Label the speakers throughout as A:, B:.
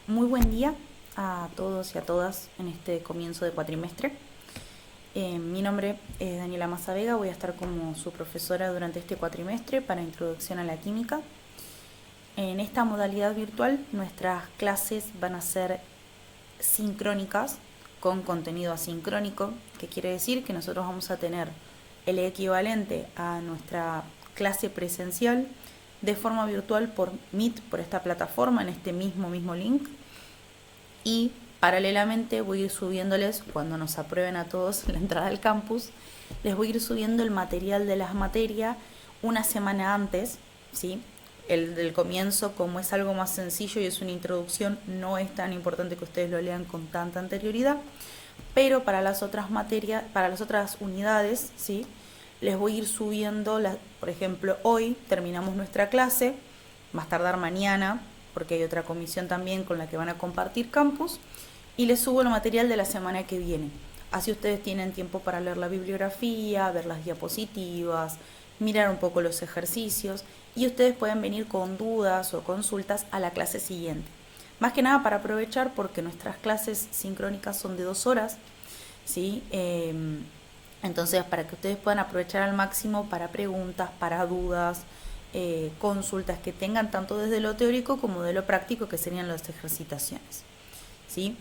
A: Muy buen día a todos y a todas en este comienzo de cuatrimestre. Mi nombre es Daniela Mazavega, voy a estar como su profesora durante este cuatrimestre para Introducción a la Química. En esta modalidad virtual nuestras clases van a ser sincrónicas con contenido asincrónico, que quiere decir que nosotros vamos a tener el equivalente a nuestra clase presencial de forma virtual por Meet, por esta plataforma, en este mismo link. Y paralelamente voy a ir subiéndoles, cuando nos aprueben a todos la entrada al campus, les voy a ir subiendo el material de las materias una semana antes, ¿sí? El del comienzo, como es algo más sencillo y es una introducción, no es tan importante que ustedes lo lean con tanta anterioridad, pero para las otras materias, para las otras unidades, ¿sí? Les voy a ir subiendo, por ejemplo, hoy terminamos nuestra clase, más tardar mañana, porque hay otra comisión también con la que van a compartir campus, y les subo el material de la semana que viene. Así ustedes tienen tiempo para leer la bibliografía, ver las diapositivas, mirar un poco los ejercicios, y ustedes pueden venir con dudas o consultas a la clase siguiente. Más que nada para aprovechar, porque nuestras clases sincrónicas son de 2 horas, ¿sí? Entonces, para que ustedes puedan aprovechar al máximo para preguntas, para dudas, consultas que tengan tanto desde lo teórico como de lo práctico, que serían las ejercitaciones, ¿sí?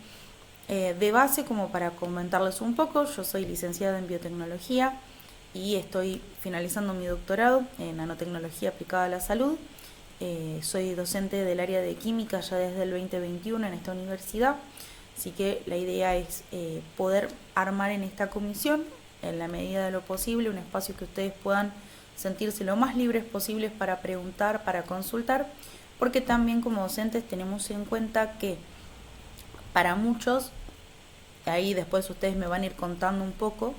A: De base, como para comentarles un poco, yo soy licenciada en biotecnología y estoy finalizando mi doctorado en nanotecnología aplicada a la salud. Soy docente del área de química ya desde el 2021 en esta universidad, así que la idea es poder armar en esta comisión, en la medida de lo posible, un espacio que ustedes puedan sentirse lo más libres posibles para preguntar, para consultar, porque también como docentes tenemos en cuenta que para muchos, ahí después ustedes me van a ir contando un poco,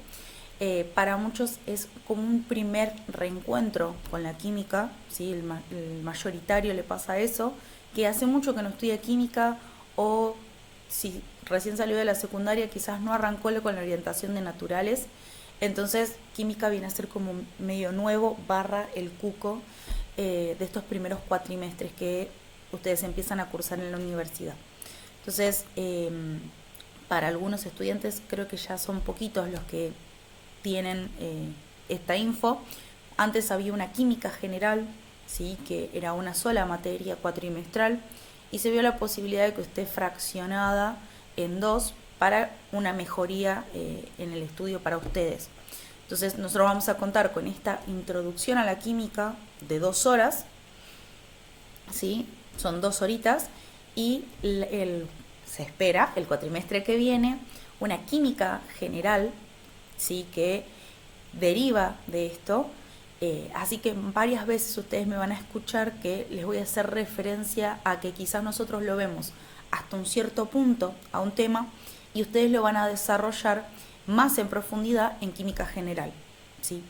A: para muchos es como un primer reencuentro con la química, ¿sí? El mayoritario le pasa eso, que hace mucho que no estudia química, o si recién salió de la secundaria quizás no arrancó con la orientación de naturales, entonces química viene a ser como medio nuevo, barra el cuco de estos primeros cuatrimestres que ustedes empiezan a cursar en la universidad. Entonces, para algunos estudiantes creo que ya son poquitos los que tienen esta info. Antes había una química general, ¿sí? Que era una sola materia cuatrimestral, y se vio la posibilidad de que esté fraccionada en 2 para una mejoría en el estudio para ustedes. Entonces nosotros vamos a contar con esta introducción a la química de 2 horas, ¿sí? Son 2 horitas, y se espera el cuatrimestre que viene una química general, ¿sí? Que deriva de esto. Así que varias veces ustedes me van a escuchar que les voy a hacer referencia a que quizás nosotros lo vemos hasta un cierto punto a un tema y ustedes lo van a desarrollar más en profundidad en química general, ¿sí?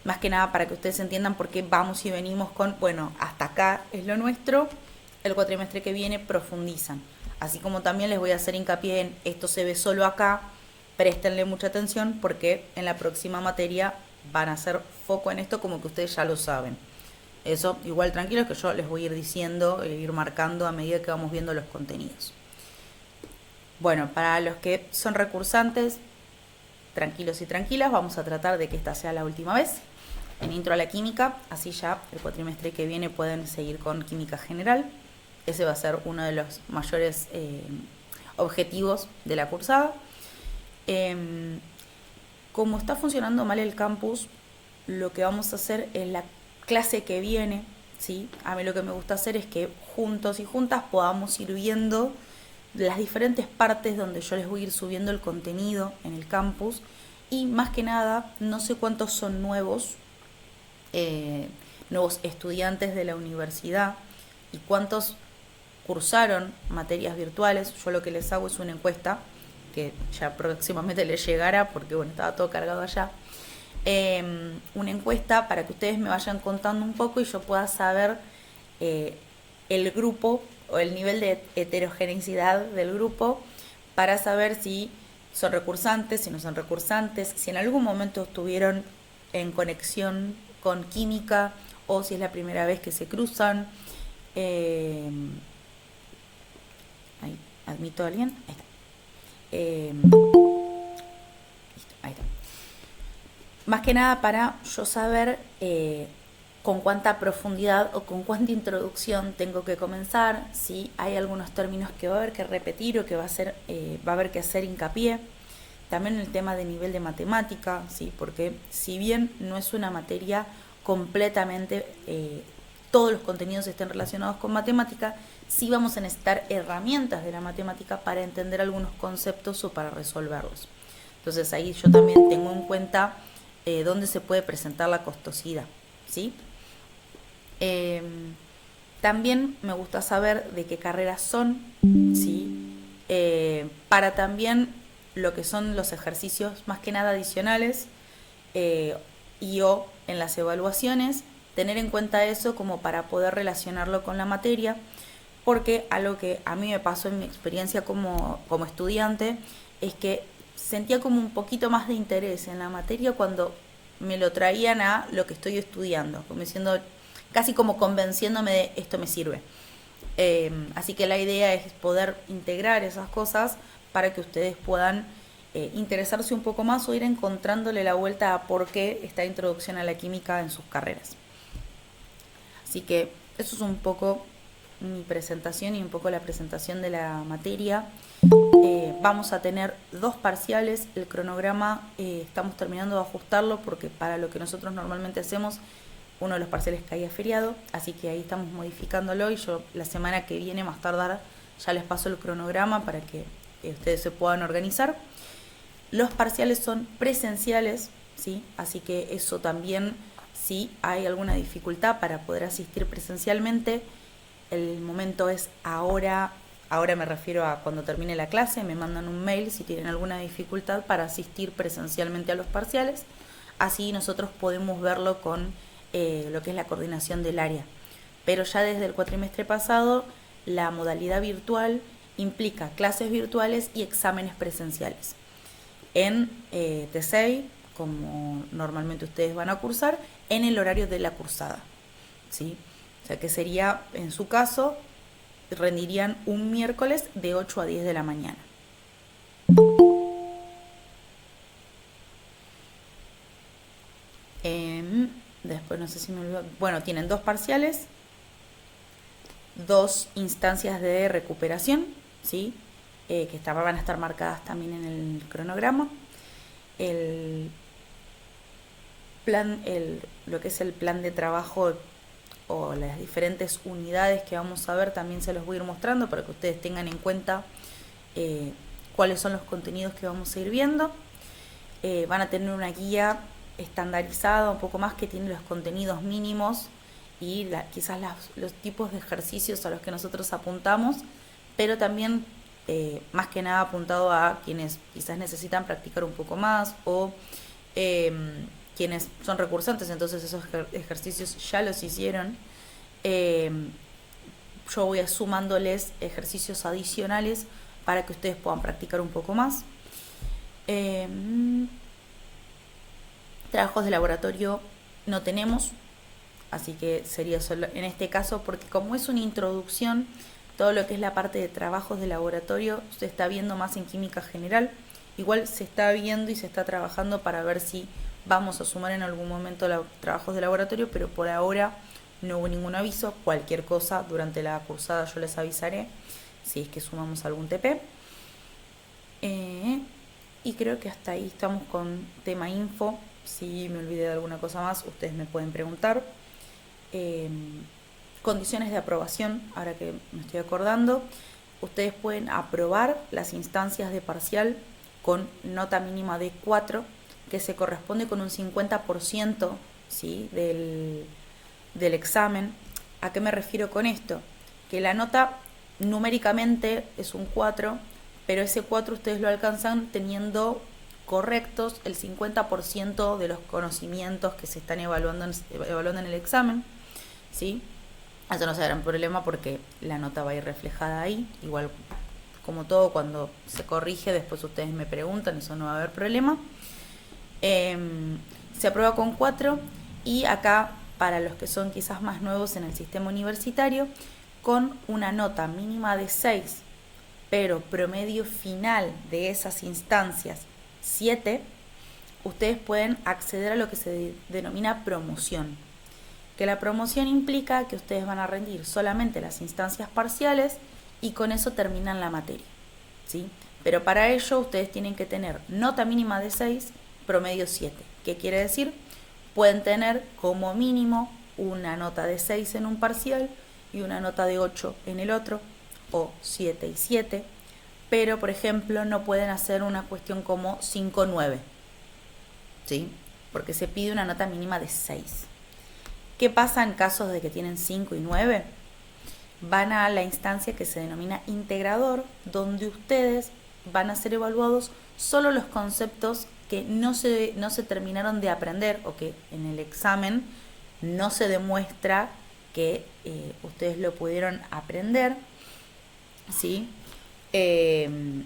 A: Más que nada para que ustedes entiendan por qué vamos y venimos con, bueno, hasta acá es lo nuestro, el cuatrimestre que viene profundizan. Así como también les voy a hacer hincapié en esto se ve solo acá, préstenle mucha atención porque en la próxima materia van a hacer foco en esto, como que ustedes ya lo saben. Eso igual tranquilos, que yo les voy a ir diciendo, ir marcando a medida que vamos viendo los contenidos. Bueno, para los que son recursantes, tranquilos y tranquilas, vamos a tratar de que esta sea la última vez en Intro a la Química, así ya el cuatrimestre que viene pueden seguir con Química General. Ese va a ser uno de los mayores objetivos de la cursada. Como está funcionando mal el campus, lo que vamos a hacer en la clase que viene, ¿sí? A mí lo que me gusta hacer es que juntos y juntas podamos ir viendo las diferentes partes donde yo les voy a ir subiendo el contenido en el campus, y más que nada, no sé cuántos son nuevos estudiantes de la universidad y cuántos cursaron materias virtuales. Yo lo que les hago es una encuesta que ya próximamente les llegará porque bueno, estaba todo cargado allá. Una encuesta para que ustedes me vayan contando un poco y yo pueda saber el grupo o el nivel de heterogeneidad del grupo, para saber si son recursantes, si no son recursantes, si en algún momento estuvieron en conexión con química o si es la primera vez que se cruzan. Ahí Admito a alguien. Ahí está. Listo, ahí está. Más que nada para yo saber con cuánta profundidad o con cuánta introducción tengo que comenzar, si hay algunos términos que va a haber que repetir o que va a haber que hacer hincapié. También el tema de nivel de matemática, ¿sí? Porque si bien no es una materia completamente, todos los contenidos estén relacionados con matemática, sí vamos a necesitar herramientas de la matemática para entender algunos conceptos o para resolverlos. Entonces ahí yo también tengo en cuenta dónde se puede presentar la costosidad, ¿sí? También me gusta saber de qué carreras son, ¿sí? Para también lo que son los ejercicios más que nada adicionales y o en las evaluaciones, tener en cuenta eso como para poder relacionarlo con la materia, porque algo que a mí me pasó en mi experiencia como estudiante es que sentía como un poquito más de interés en la materia cuando me lo traían a lo que estoy estudiando, como diciendo, casi como convenciéndome de esto me sirve. Así que la idea es poder integrar esas cosas para que ustedes puedan interesarse un poco más o ir encontrándole la vuelta a por qué esta introducción a la química en sus carreras. Así que eso es un poco mi presentación y un poco la presentación de la materia. Vamos a tener 2 parciales. El cronograma estamos terminando de ajustarlo porque para lo que nosotros normalmente hacemos, uno de los parciales caía feriado, así que ahí estamos modificándolo y yo la semana que viene más tardar ya les paso el cronograma para que ustedes se puedan organizar. Los parciales son presenciales, ¿sí? Así que eso también, si hay alguna dificultad para poder asistir presencialmente, el momento es ahora me refiero a cuando termine la clase, me mandan un mail si tienen alguna dificultad para asistir presencialmente a los parciales, así nosotros podemos verlo con lo que es la coordinación del área. Pero ya desde el cuatrimestre pasado, la modalidad virtual implica clases virtuales y exámenes presenciales. En T6, como normalmente ustedes van a cursar, en el horario de la cursada, ¿sí? O sea que sería, en su caso, rendirían un miércoles de 8 a 10 de la mañana. Después no sé si me olvidó. Bueno, tienen 2 parciales, 2 instancias de recuperación, ¿sí? Que van a estar marcadas también en el cronograma. Lo que es el plan de trabajo o las diferentes unidades que vamos a ver también se los voy a ir mostrando para que ustedes tengan en cuenta cuáles son los contenidos que vamos a ir viendo. Van a tener una guía estandarizada un poco más que tiene los contenidos mínimos y quizás los tipos de ejercicios a los que nosotros apuntamos, pero también más que nada apuntado a quienes quizás necesitan practicar un poco más o quienes son recursantes, entonces esos ejercicios ya los hicieron. Yo voy sumándoles ejercicios adicionales para que ustedes puedan practicar un poco más. Trabajos de laboratorio no tenemos, así que sería solo en este caso, porque como es una introducción, todo lo que es la parte de trabajos de laboratorio se está viendo más en química general. Igual se está viendo y se está trabajando para ver si vamos a sumar en algún momento trabajos de laboratorio, pero por ahora no hubo ningún aviso. Cualquier cosa durante la cursada yo les avisaré si es que sumamos algún TP. Y creo que hasta ahí estamos con tema info. Si me olvidé de alguna cosa más, ustedes me pueden preguntar. Condiciones de aprobación, ahora que me estoy acordando, ustedes pueden aprobar las instancias de parcial con nota mínima de 4, que se corresponde con un 50%, ¿sí? del examen. ¿A qué me refiero con esto? Que la nota numéricamente es un 4, pero ese 4 ustedes lo alcanzan teniendo correctos el 50% de los conocimientos que se están evaluando en el examen, ¿sí? Eso no será un problema porque la nota va a ir reflejada ahí. Igual, como todo, cuando se corrige, después ustedes me preguntan, eso no va a haber problema. Se aprueba con 4 y acá, para los que son quizás más nuevos en el sistema universitario, con una nota mínima de 6 pero promedio final de esas instancias 7, ustedes pueden acceder a lo que se denomina promoción. Que la promoción implica que ustedes van a rendir solamente las instancias parciales y con eso terminan la materia, ¿sí? Pero para ello ustedes tienen que tener nota mínima de 6, promedio 7. ¿Qué quiere decir? Pueden tener como mínimo una nota de 6 en un parcial y una nota de 8 en el otro, o 7 y 7, pero por ejemplo no pueden hacer una cuestión como 5-9, ¿sí? Porque se pide una nota mínima de 6. ¿Qué pasa en casos de que tienen 5 y 9? Van a la instancia que se denomina integrador, donde ustedes van a ser evaluados solo los conceptos que no se terminaron de aprender o que en el examen no se demuestra que ustedes lo pudieron aprender, ¿sí? Que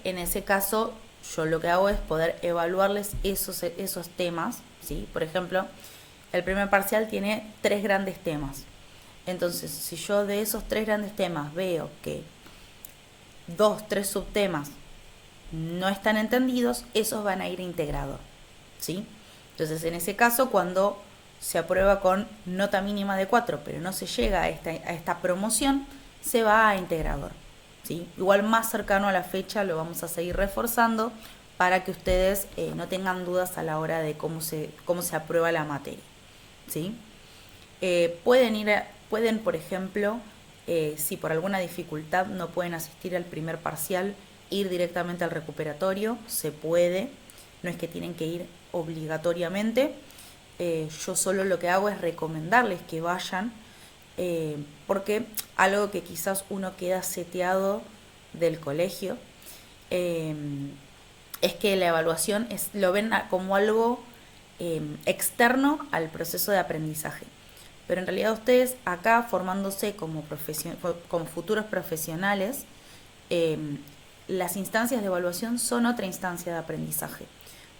A: en ese caso yo lo que hago es poder evaluarles esos temas, ¿sí? Por ejemplo, el primer parcial tiene 3 grandes temas. Entonces, si yo de esos 3 grandes temas veo que 2-3 subtemas no están entendidos, esos van a ir a integrador, ¿sí? Entonces, en ese caso, cuando se aprueba con nota mínima de 4, pero no se llega a esta promoción, se va a integrador, ¿sí? Igual más cercano a la fecha lo vamos a seguir reforzando para que ustedes no tengan dudas a la hora de cómo se aprueba la materia, ¿sí? Pueden, por ejemplo, si por alguna dificultad no pueden asistir al primer parcial, ir directamente al recuperatorio, se puede, no es que tienen que ir obligatoriamente. Yo solo lo que hago es recomendarles que vayan, porque algo que quizás uno queda seteado del colegio, es que la evaluación lo ven como algo externo al proceso de aprendizaje. Pero en realidad ustedes acá formándose como futuros profesionales, las instancias de evaluación son otra instancia de aprendizaje,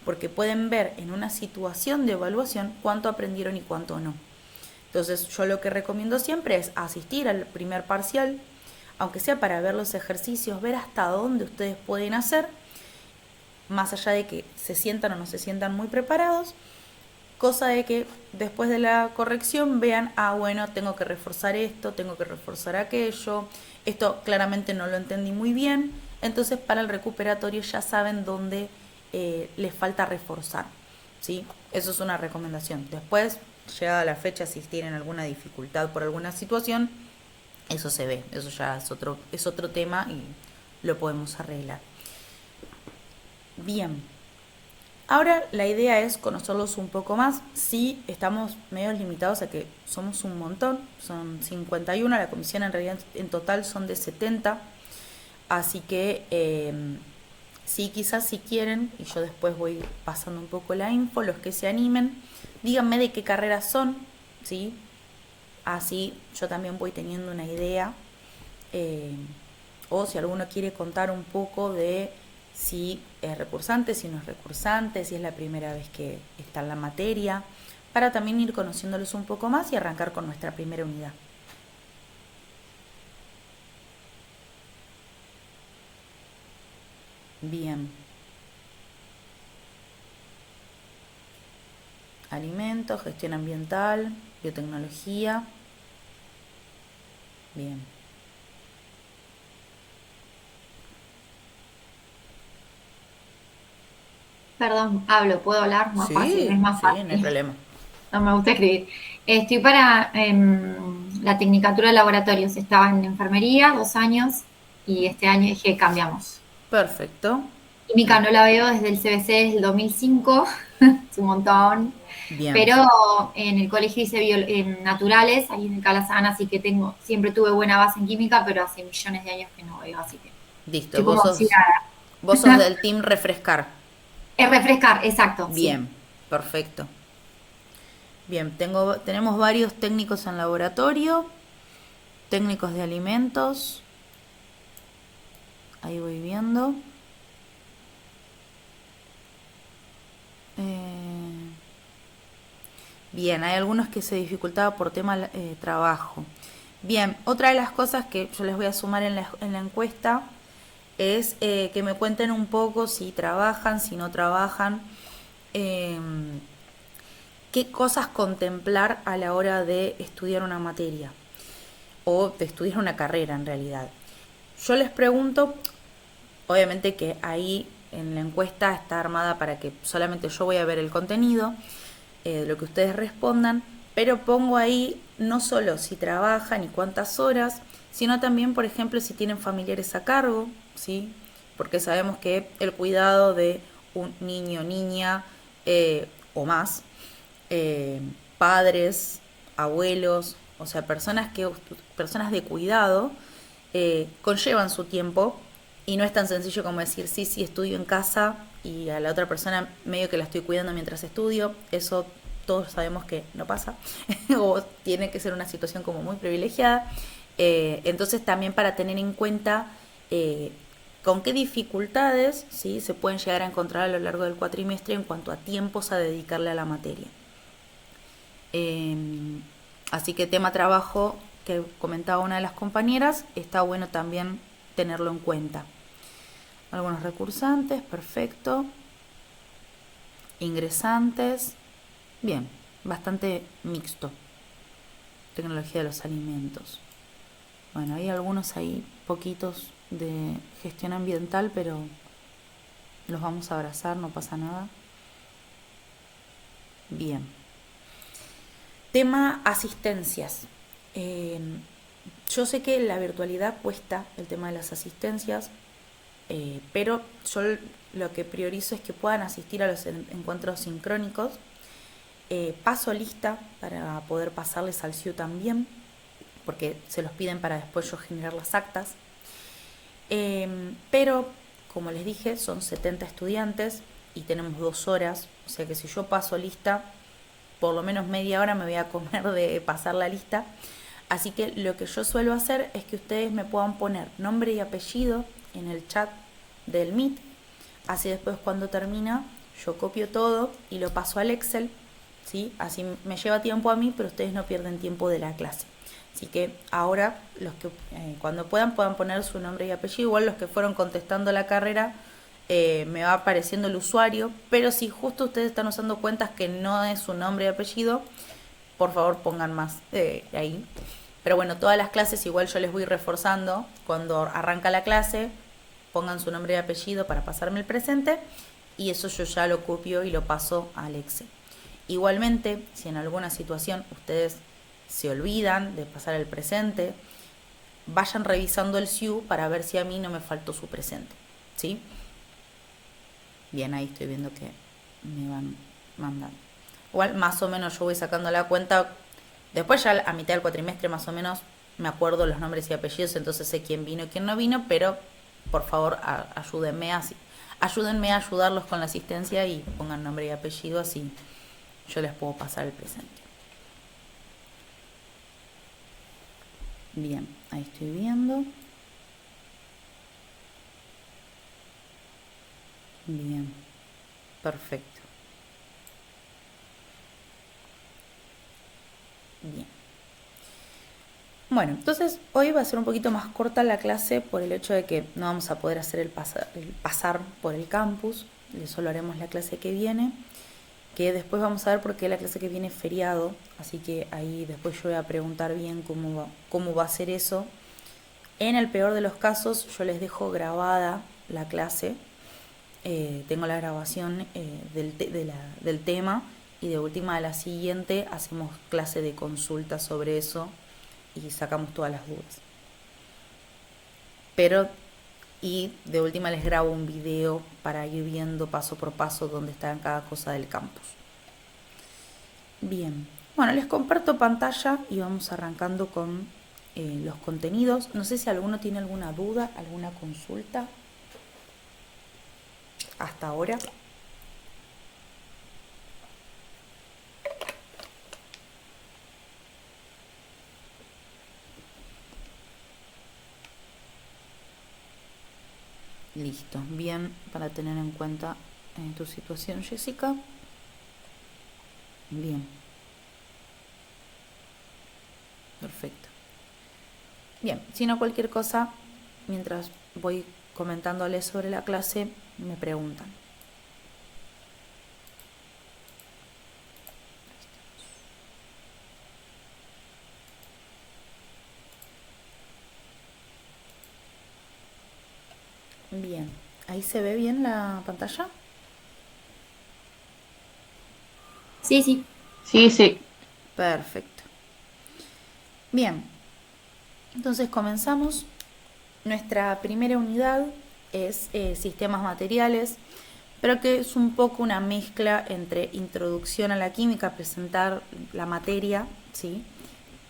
A: porque pueden ver en una situación de evaluación cuánto aprendieron y cuánto no. Entonces yo lo que recomiendo siempre es asistir al primer parcial, aunque sea para ver los ejercicios, ver hasta dónde ustedes pueden hacer, más allá de que se sientan o no se sientan muy preparados, cosa de que después de la corrección vean, bueno, tengo que reforzar esto, tengo que reforzar aquello, esto claramente no lo entendí muy bien, entonces para el recuperatorio ya saben dónde les falta reforzar, ¿sí? Eso es una recomendación. Después, llegada la fecha, si tienen alguna dificultad por alguna situación, eso se ve, eso ya es otro tema y lo podemos arreglar. Bien. Ahora la idea es conocerlos un poco más. Sí, estamos medio limitados a que somos un montón, son 51, la comisión en realidad en total son de 70, así que sí, quizás si quieren, y yo después voy pasando un poco la info, los que se animen, díganme de qué carreras son, ¿sí? Así yo también voy teniendo una idea, o si alguno quiere contar un poco de si es recursante, si no es recursante, si es la primera vez que está en la materia, para también ir conociéndolos un poco más y arrancar con nuestra primera unidad. Bien. Alimentos, gestión ambiental, biotecnología. Bien.
B: Perdón, puedo hablar más fácil, es
A: Sí,
B: más
A: sí, no hay
B: fácil.
A: problema.
B: No me gusta escribir. Estoy para la tecnicatura de laboratorios. Estaba en enfermería 2 años y este año dije cambiamos.
A: Perfecto.
B: Química
A: Bien.
B: no la veo desde el CBC, desde el 2005, es un montón.
A: Bien.
B: Pero en el colegio hice naturales, ahí en el Calazán, así que siempre tuve buena base en química, pero hace millones de años que no veo, así que
A: Listo.
B: estoy como oxidada.
A: Vos sos del team refrescar.
B: Es refrescar, exacto, sí.
A: Bien. Perfecto. Bien, tenemos varios técnicos en laboratorio, técnicos de alimentos. Ahí voy viendo. Bien, hay algunos que se dificultaba por tema trabajo. Bien, otra de las cosas que yo les voy a sumar en la encuesta es que me cuenten un poco si trabajan, si no trabajan, eh, qué cosas contemplar a la hora de estudiar una materia o de estudiar una carrera en realidad. Yo les pregunto, obviamente que ahí en la encuesta está armada para que solamente yo voy a ver el contenido, lo que ustedes respondan, pero pongo ahí no solo si trabajan y cuántas horas, sino también, por ejemplo, si tienen familiares a cargo, ¿sí? Porque sabemos que el cuidado de un niño, niña o más, eh, padres, abuelos, o sea, personas de cuidado, conllevan su tiempo y no es tan sencillo como decir, sí, sí, estudio en casa y a la otra persona medio que la estoy cuidando mientras estudio. Eso todos sabemos que no pasa o tiene que ser una situación como muy privilegiada. Entonces también para tener en cuenta con qué dificultades, ¿sí?, se pueden llegar a encontrar a lo largo del cuatrimestre en cuanto a tiempos a dedicarle a la materia. Así que tema trabajo que comentaba una de las compañeras, está bueno también tenerlo en cuenta. Algunos recursantes, perfecto. Ingresantes, bien, bastante mixto. Tecnología de los alimentos. Bueno, hay algunos ahí, poquitos de gestión ambiental, pero los vamos a abrazar, no pasa nada. Bien. Tema asistencias. Yo sé que la virtualidad cuesta el tema de las asistencias, pero yo lo que priorizo es que puedan asistir a los encuentros sincrónicos. Paso lista para poder pasarles al CIU también, porque se los piden para después yo generar las actas. Pero, como les dije, son 70 estudiantes y tenemos 2 horas, o sea que si yo paso lista, por lo menos media hora me voy a comer de pasar la lista. Así que lo que yo suelo hacer es que ustedes me puedan poner nombre y apellido en el chat del Meet. Así después cuando termina yo copio todo y lo paso al Excel, ¿sí? Así me lleva tiempo a mí, pero ustedes no pierden tiempo de la clase. Así que ahora los que cuando puedan poner su nombre y apellido. Igual los que fueron contestando la carrera me va apareciendo el usuario, pero si justo ustedes están usando cuentas que no es su nombre y apellido, por favor pongan más ahí. Pero bueno, todas las clases igual yo les voy reforzando. Cuando arranca la clase, pongan su nombre y apellido para pasarme el presente y eso yo ya lo copio y lo paso al Excel. Igualmente, si en alguna situación ustedes se olvidan de pasar el presente, vayan revisando el SIU para ver si a mí no me faltó su presente, ¿sí? Bien, ahí estoy viendo que me van mandando. Igual más o menos yo voy sacando la cuenta. Después ya a mitad del cuatrimestre más o menos me acuerdo los nombres y apellidos, entonces sé quién vino y quién no vino, pero por favor ayúdenme ayúdenme a ayudarlos con la asistencia y pongan nombre y apellido, así yo les puedo pasar el presente. Bien, ahí estoy viendo. Bien, perfecto. Bien. Bueno, entonces hoy va a ser un poquito más corta la clase por el hecho de que no vamos a poder hacer el pasar por el campus. Eso lo haremos la clase que viene, que después vamos a ver por qué la clase que viene es feriado, así que ahí después yo voy a preguntar bien cómo va a ser eso. En el peor de los casos yo les dejo grabada la clase, tengo la grabación del tema y de última a la siguiente hacemos clase de consulta sobre eso y sacamos todas las dudas. Pero y de última les grabo un video para ir viendo paso por paso dónde está cada cosa del campus. Bien, bueno, les comparto pantalla y vamos arrancando con los contenidos. No sé si alguno tiene alguna duda, alguna consulta hasta ahora. Listo, bien, para tener en cuenta tu situación, Jessica. Bien. Perfecto. Bien, si no cualquier cosa, mientras voy comentándoles sobre la clase, me preguntan. Bien, ¿ahí se ve bien la pantalla?
B: Sí, sí.
C: Sí, sí.
A: Perfecto. Bien, entonces comenzamos. Nuestra primera unidad es sistemas materiales, pero que es un poco una mezcla entre introducción a la química, presentar la materia, ¿sí?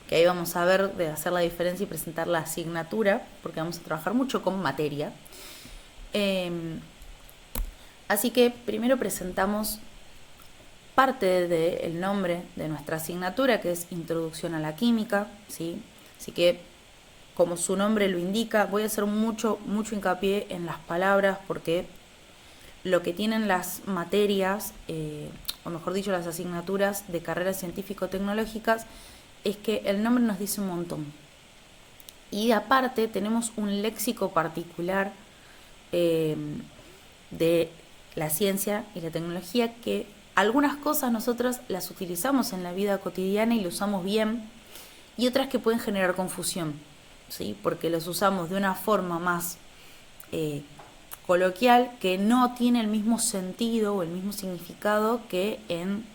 A: Que ahí vamos a ver de hacer la diferencia y presentar la asignatura, porque vamos a trabajar mucho con materia. Así que primero presentamos parte del nombre de nuestra asignatura, que es Introducción a la Química, ¿sí? Así que, como su nombre lo indica, voy a hacer mucho hincapié en las palabras, porque lo que tienen las materias, o mejor dicho, las asignaturas de carreras científico-tecnológicas, es que el nombre nos dice un montón. Y aparte tenemos un léxico particular de la ciencia y la tecnología, que algunas cosas nosotros las utilizamos en la vida cotidiana y lo usamos bien, y otras que pueden generar confusión, ¿sí? Porque los usamos de una forma más coloquial, que no tiene el mismo sentido o el mismo significado que en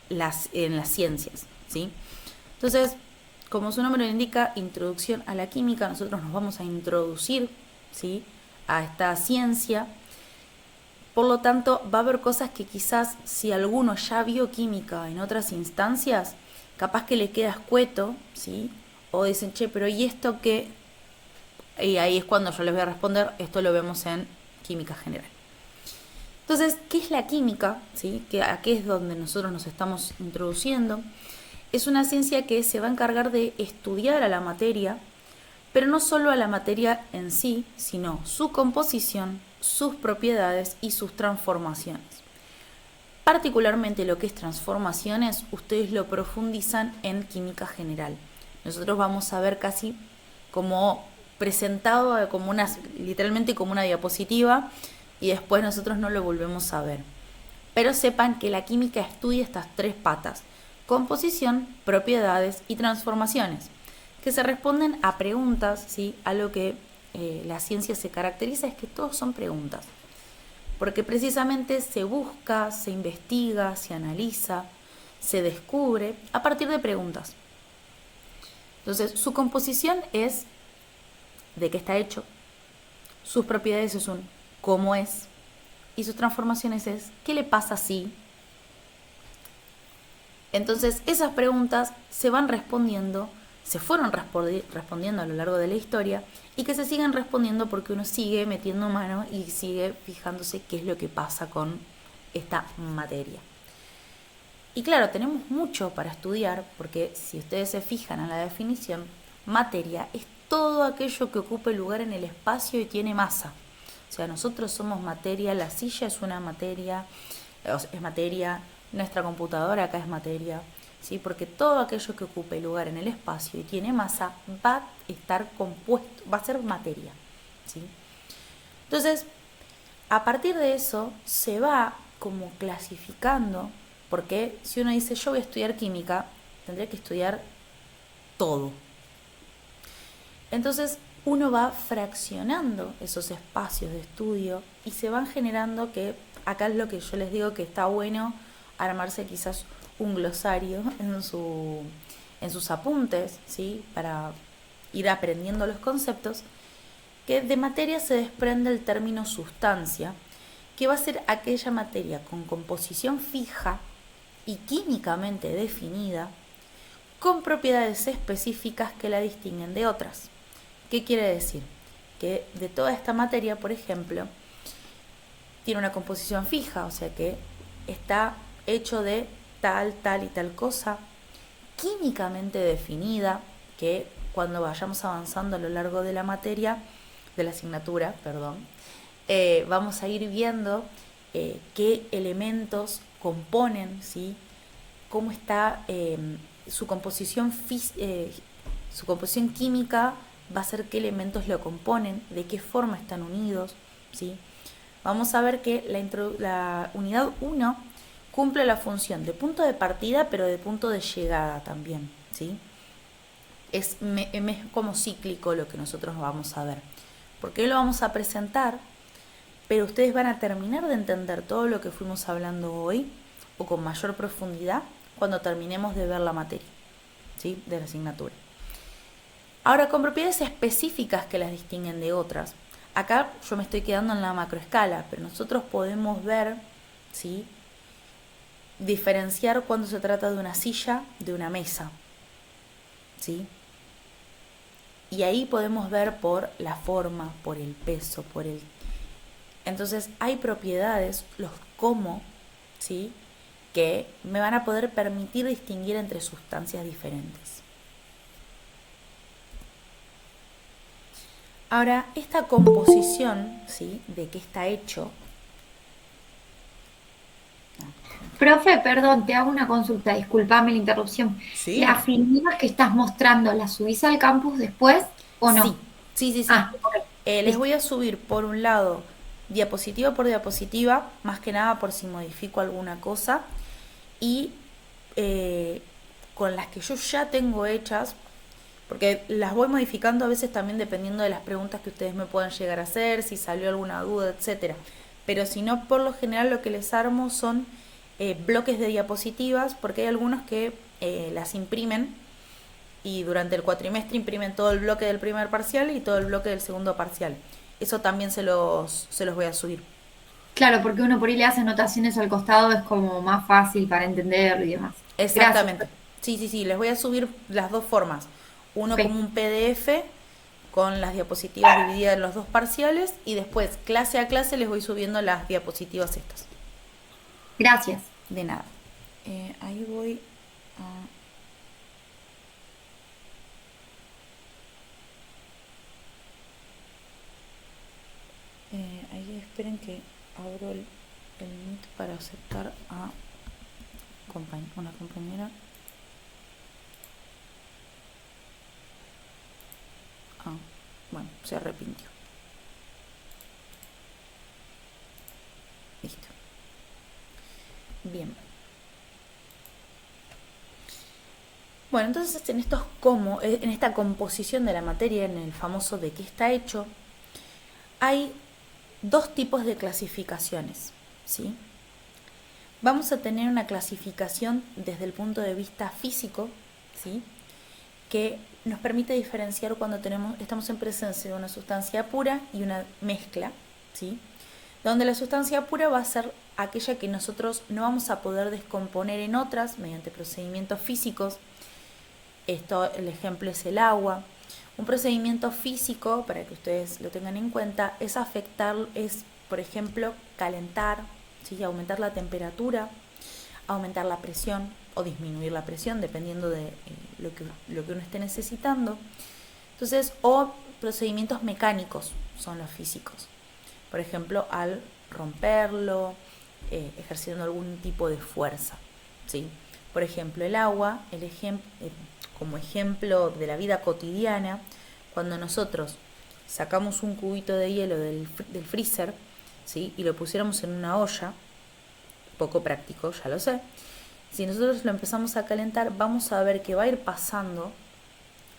A: las ciencias, ¿sí? Entonces, como su nombre lo indica, introducción a la química, nosotros nos vamos a introducir, ¿sí?, a esta ciencia. Por lo tanto, va a haber cosas que quizás, si alguno ya vio química en otras instancias, capaz que le queda escueto, ¿sí? O dicen, che, pero ¿y esto qué? Y ahí es cuando yo les voy a responder, esto lo vemos en química general. Entonces, ¿qué es la química? ¿Sí? ¿A qué es donde nosotros nos estamos introduciendo? Es una ciencia que se va a encargar de estudiar a la materia, pero no solo a la materia en sí, sino su composición, sus propiedades y sus transformaciones. Particularmente lo que es transformaciones, ustedes lo profundizan en química general. Nosotros vamos a ver casi como presentado como literalmente como una diapositiva, y después nosotros no lo volvemos a ver. Pero sepan que la química estudia estas tres patas: composición, propiedades y transformaciones, que se responden a preguntas, ¿sí? Algo que la ciencia se caracteriza es que todos son preguntas, porque precisamente se busca, se investiga, se analiza, se descubre a partir de preguntas. Entonces, su composición es de qué está hecho, sus propiedades es un cómo es, y sus transformaciones es qué le pasa si. Entonces, esas preguntas se van respondiendo, se fueron respondiendo a lo largo de la historia, y que se siguen respondiendo porque uno sigue metiendo mano y sigue fijándose qué es lo que pasa con esta materia. Y claro, tenemos mucho para estudiar, porque si ustedes se fijan en la definición, materia es todo aquello que ocupe lugar en el espacio y tiene masa. O sea, nosotros somos materia, la silla es una materia, es materia, nuestra computadora acá es materia, ¿sí? Porque todo aquello que ocupe lugar en el espacio y tiene masa va a estar compuesto, va a ser materia, ¿sí? Entonces, a partir de eso se va como clasificando, porque si uno dice yo voy a estudiar química, tendría que estudiar todo. Entonces uno va fraccionando esos espacios de estudio y se van generando, que acá es lo que yo les digo que está bueno armarse quizás un glosario en sus apuntes, ¿sí? Para ir aprendiendo los conceptos, que de materia se desprende el término sustancia, que va a ser aquella materia con composición fija y químicamente definida, con propiedades específicas que la distinguen de otras. ¿Qué quiere decir? Que de toda esta materia, por ejemplo, tiene una composición fija, o sea que está hecho de tal, tal y tal cosa, químicamente definida, que cuando vayamos avanzando a lo largo de la materia, de la asignatura, vamos a ir viendo qué elementos componen, ¿sí? Cómo está su composición Su composición química va a ser qué elementos lo componen, de qué forma están unidos, ¿sí? Vamos a ver que la unidad 1 cumple la función de punto de partida, pero de punto de llegada también, ¿sí? Es como cíclico lo que nosotros vamos a ver. Porque hoy lo vamos a presentar, pero ustedes van a terminar de entender todo lo que fuimos hablando hoy, o con mayor profundidad, cuando terminemos de ver la materia, ¿sí? De la asignatura. Ahora, con propiedades específicas que las distinguen de otras. Acá yo me estoy quedando en la macroescala, pero nosotros podemos ver, ¿sí? Diferenciar cuando se trata de una silla de una mesa, ¿sí? Y ahí podemos ver por la forma, por el peso, por el... Entonces hay propiedades, los cómo, ¿sí? Que me van a poder permitir distinguir entre sustancias diferentes. Ahora, esta composición, ¿sí? De qué está hecho.
B: Profe, perdón, te hago una consulta, disculpame la interrupción.
A: Sí.
B: ¿Las filminas que estás mostrando, las subís al campus después o
A: Sí,
B: no?
A: sí.
B: Ok,
A: Les
B: listo.
A: voy a subir por un lado diapositiva por diapositiva, más que nada por si modifico alguna cosa, y con las que yo ya tengo hechas, porque las voy modificando a veces también dependiendo de las preguntas que ustedes me puedan llegar a hacer, si salió alguna duda, etcétera. Pero si no, por lo general lo que les armo son bloques de diapositivas, porque hay algunos que las imprimen y durante el cuatrimestre imprimen todo el bloque del primer parcial y todo el bloque del segundo parcial. Eso también se los voy a subir.
B: Claro, porque uno por ahí le hace anotaciones al costado, es como más fácil para entenderlo y demás. Gracias.
A: Exactamente. Sí, les voy a subir las dos formas. Uno como
B: Ok,
A: un PDF con las diapositivas divididas en los dos parciales y después clase a clase les voy subiendo las diapositivas estas.
B: gracias.
A: De nada. Ahí voy a... ahí esperen que abro el Meet para aceptar a una compañera. Ah, bueno, se arrepintió. Listo. Bien. Bueno, entonces en esta composición de la materia, en el famoso de qué está hecho, hay dos tipos de clasificaciones, ¿sí? Vamos a tener una clasificación desde el punto de vista físico, ¿sí? Que nos permite diferenciar cuando estamos en presencia de una sustancia pura y una mezcla, ¿sí? Donde la sustancia pura va a ser aquella que nosotros no vamos a poder descomponer en otras mediante procedimientos físicos. El ejemplo es el agua. Un procedimiento físico, para que ustedes lo tengan en cuenta, es por ejemplo, calentar, ¿sí? Aumentar la temperatura, aumentar la presión o disminuir la presión, dependiendo de lo que uno esté necesitando. Entonces, o procedimientos mecánicos son los físicos. Por ejemplo, al romperlo, ejerciendo algún tipo de fuerza, ¿sí? Por ejemplo, el agua, como ejemplo de la vida cotidiana, cuando nosotros sacamos un cubito de hielo del freezer, ¿sí? Y lo pusiéramos en una olla, poco práctico, ya lo sé. Si nosotros lo empezamos a calentar, vamos a ver que va a ir pasando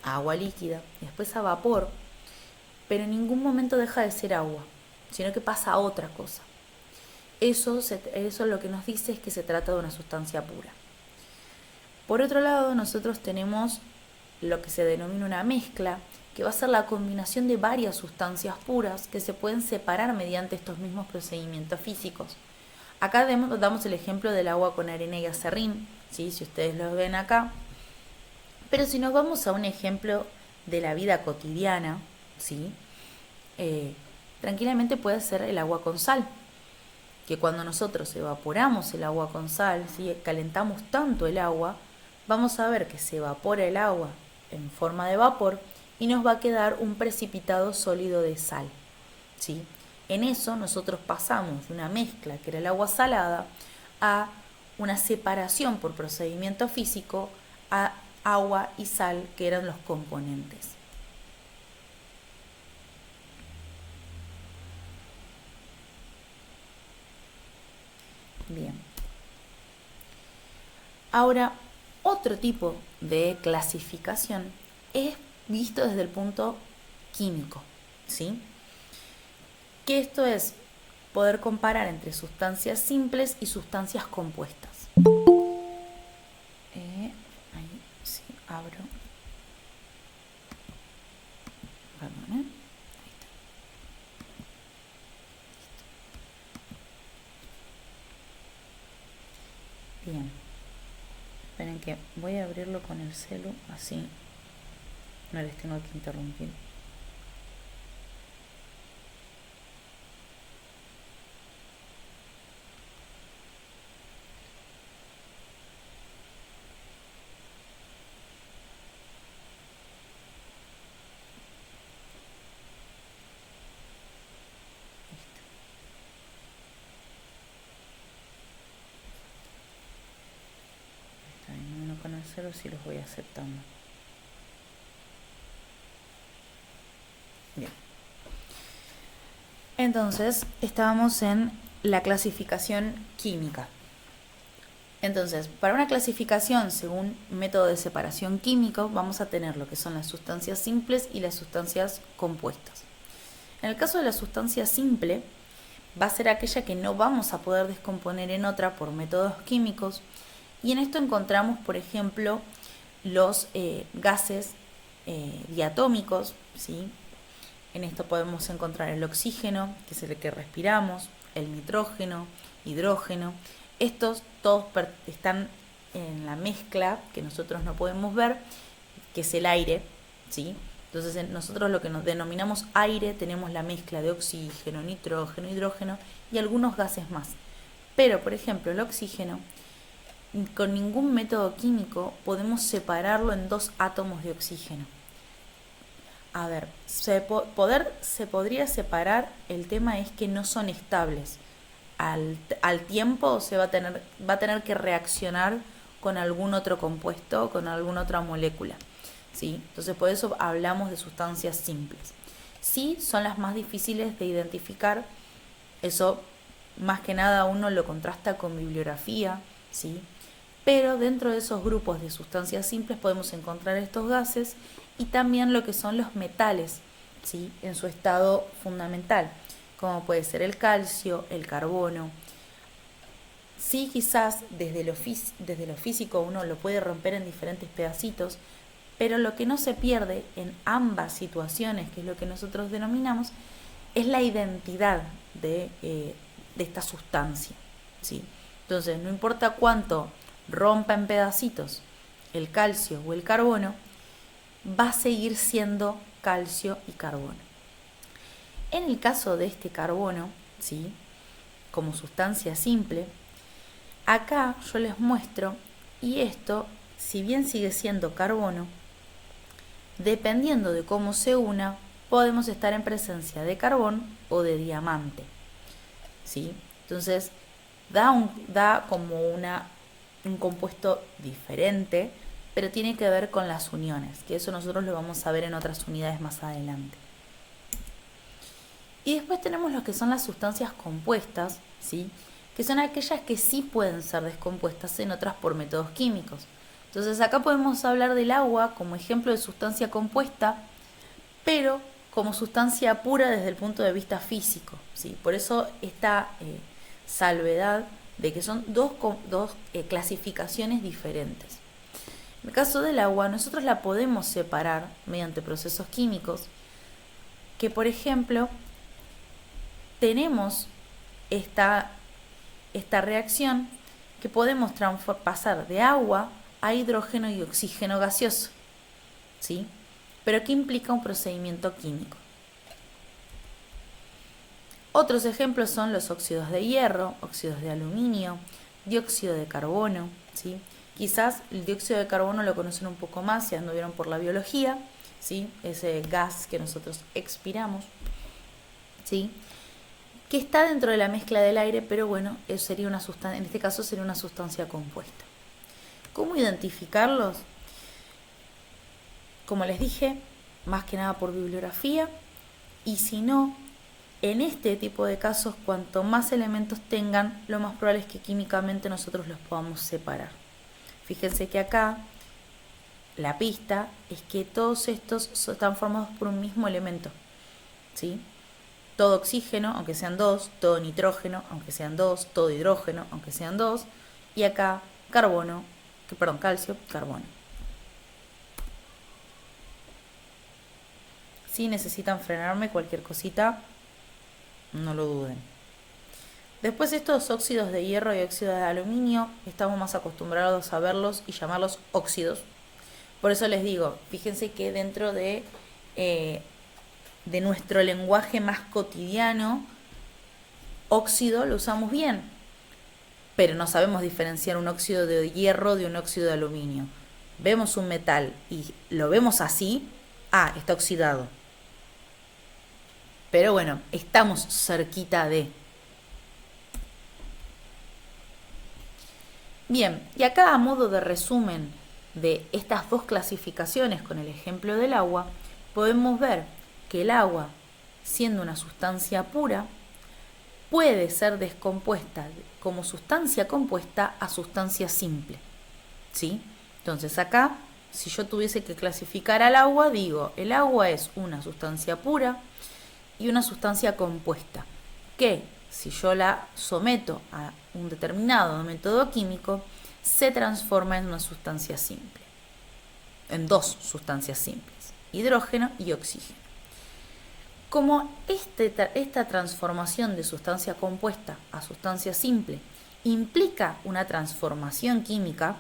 A: a agua líquida, después a vapor, pero en ningún momento deja de ser agua, sino que pasa a otra cosa. Eso lo que nos dice es que se trata de una sustancia pura. Por otro lado, nosotros tenemos lo que se denomina una mezcla, que va a ser la combinación de varias sustancias puras que se pueden separar mediante estos mismos procedimientos físicos. Acá damos el ejemplo del agua con arena y acerrín, ¿sí? Si ustedes lo ven acá. Pero si nos vamos a un ejemplo de la vida cotidiana, ¿sí? Tranquilamente puede ser el agua con sal, que cuando nosotros evaporamos el agua con sal, ¿sí? Calentamos tanto el agua, vamos a ver que se evapora el agua en forma de vapor y nos va a quedar un precipitado sólido de sal, ¿sí? En eso nosotros pasamos de una mezcla, que era el agua salada, a una separación por procedimiento físico, a agua y sal, que eran los componentes. Bien. Ahora, otro tipo de clasificación es visto desde el punto químico, ¿sí? Que esto es poder comparar entre sustancias simples y sustancias compuestas. Ahí sí, abro. Perdón, Ahí está. Bien. Esperen que voy a abrirlo con el celu, así no les tengo que interrumpir. Con el celu sí los voy aceptando. Bien. Entonces, estábamos en la clasificación química. Entonces, para una clasificación según método de separación químico, vamos a tener lo que son las sustancias simples y las sustancias compuestas. En el caso de la sustancia simple, va a ser aquella que no vamos a poder descomponer en otra por métodos químicos. Y en esto encontramos, por ejemplo, los gases diatómicos, ¿sí? En esto podemos encontrar el oxígeno, que es el que respiramos, el nitrógeno, hidrógeno. Estos todos están en la mezcla que nosotros no podemos ver, que es el aire, ¿sí? Entonces nosotros lo que nos denominamos aire tenemos la mezcla de oxígeno, nitrógeno, hidrógeno y algunos gases más. Pero, por ejemplo, el oxígeno, con ningún método químico podemos separarlo en dos átomos de oxígeno. A ver, se podría separar, el tema es que no son estables. Al tiempo va a tener que reaccionar con algún otro compuesto, con alguna otra molécula, ¿sí? Entonces por eso hablamos de sustancias simples. Sí, son las más difíciles de identificar, eso más que nada uno lo contrasta con bibliografía, ¿sí? Pero dentro de esos grupos de sustancias simples podemos encontrar estos gases y también lo que son los metales, ¿sí? En su estado fundamental, como puede ser el calcio, el carbono. Sí, quizás desde lo físico uno lo puede romper en diferentes pedacitos, pero lo que no se pierde en ambas situaciones, que es lo que nosotros denominamos, es la identidad de esta sustancia, ¿sí? Entonces, no importa cuánto rompa en pedacitos el calcio o el carbono, va a seguir siendo calcio y carbono. En el caso de este carbono, ¿sí? Como sustancia simple, acá yo les muestro, y esto, si bien sigue siendo carbono, dependiendo de cómo se una, podemos estar en presencia de carbón o de diamante, ¿sí? Entonces, da como un compuesto diferente, pero tiene que ver con las uniones, que eso nosotros lo vamos a ver en otras unidades más adelante. Y después tenemos lo que son las sustancias compuestas, ¿sí? Que son aquellas que sí pueden ser descompuestas en otras por métodos químicos. Entonces acá podemos hablar del agua como ejemplo de sustancia compuesta, pero como sustancia pura desde el punto de vista físico, ¿sí? Por eso esta salvedad de que son dos clasificaciones diferentes. En el caso del agua, nosotros la podemos separar mediante procesos químicos, que por ejemplo tenemos esta reacción que podemos pasar de agua a hidrógeno y oxígeno gaseoso, ¿sí? Pero que implica un procedimiento químico. Otros ejemplos son los óxidos de hierro, óxidos de aluminio, dióxido de carbono, ¿sí? Quizás el dióxido de carbono lo conocen un poco más si anduvieron por la biología, ¿sí? Ese gas que nosotros expiramos, ¿sí? Que está dentro de la mezcla del aire, pero bueno, eso sería una sustancia, en este caso sería una sustancia compuesta. ¿Cómo identificarlos? como les dije, más que nada por bibliografía, y si no, en este tipo de casos, cuanto más elementos tengan, lo más probable es que químicamente nosotros los podamos separar. Fíjense que acá la pista es que todos estos están formados por un mismo elemento, ¿sí? Todo oxígeno, aunque sean dos, todo nitrógeno, aunque sean dos, todo hidrógeno, aunque sean dos, y acá calcio, carbono. Si necesitan frenarme cualquier cosita, no lo duden. Después estos óxidos de hierro y óxidos de aluminio, estamos más acostumbrados a verlos y llamarlos óxidos. Por eso les digo, fíjense que dentro de nuestro lenguaje más cotidiano, óxido lo usamos bien, pero no sabemos diferenciar un óxido de hierro de un óxido de aluminio. Vemos un metal y lo vemos así, está oxidado. Pero bueno, estamos cerquita de. Bien, y acá a modo de resumen de estas dos clasificaciones con el ejemplo del agua, podemos ver que el agua, siendo una sustancia pura, puede ser descompuesta como sustancia compuesta a sustancia simple, ¿sí? Entonces acá, si yo tuviese que clasificar al agua, digo, el agua es una sustancia pura y una sustancia compuesta, que si yo la someto a un determinado método químico, se transforma en una sustancia simple, en dos sustancias simples, hidrógeno y oxígeno. Como esta transformación de sustancia compuesta a sustancia simple implica una transformación química,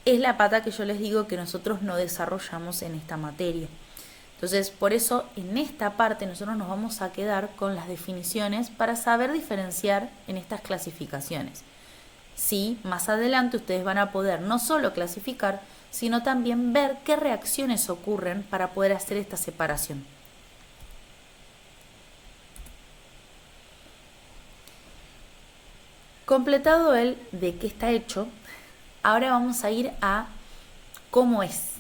A: es la pata que yo les digo que nosotros no desarrollamos en esta materia. Entonces, por eso en esta parte nosotros nos vamos a quedar con las definiciones para saber diferenciar en estas clasificaciones. Sí, más adelante ustedes van a poder no solo clasificar, sino también ver qué reacciones ocurren para poder hacer esta separación. Completado el de qué está hecho, ahora vamos a ir a cómo es.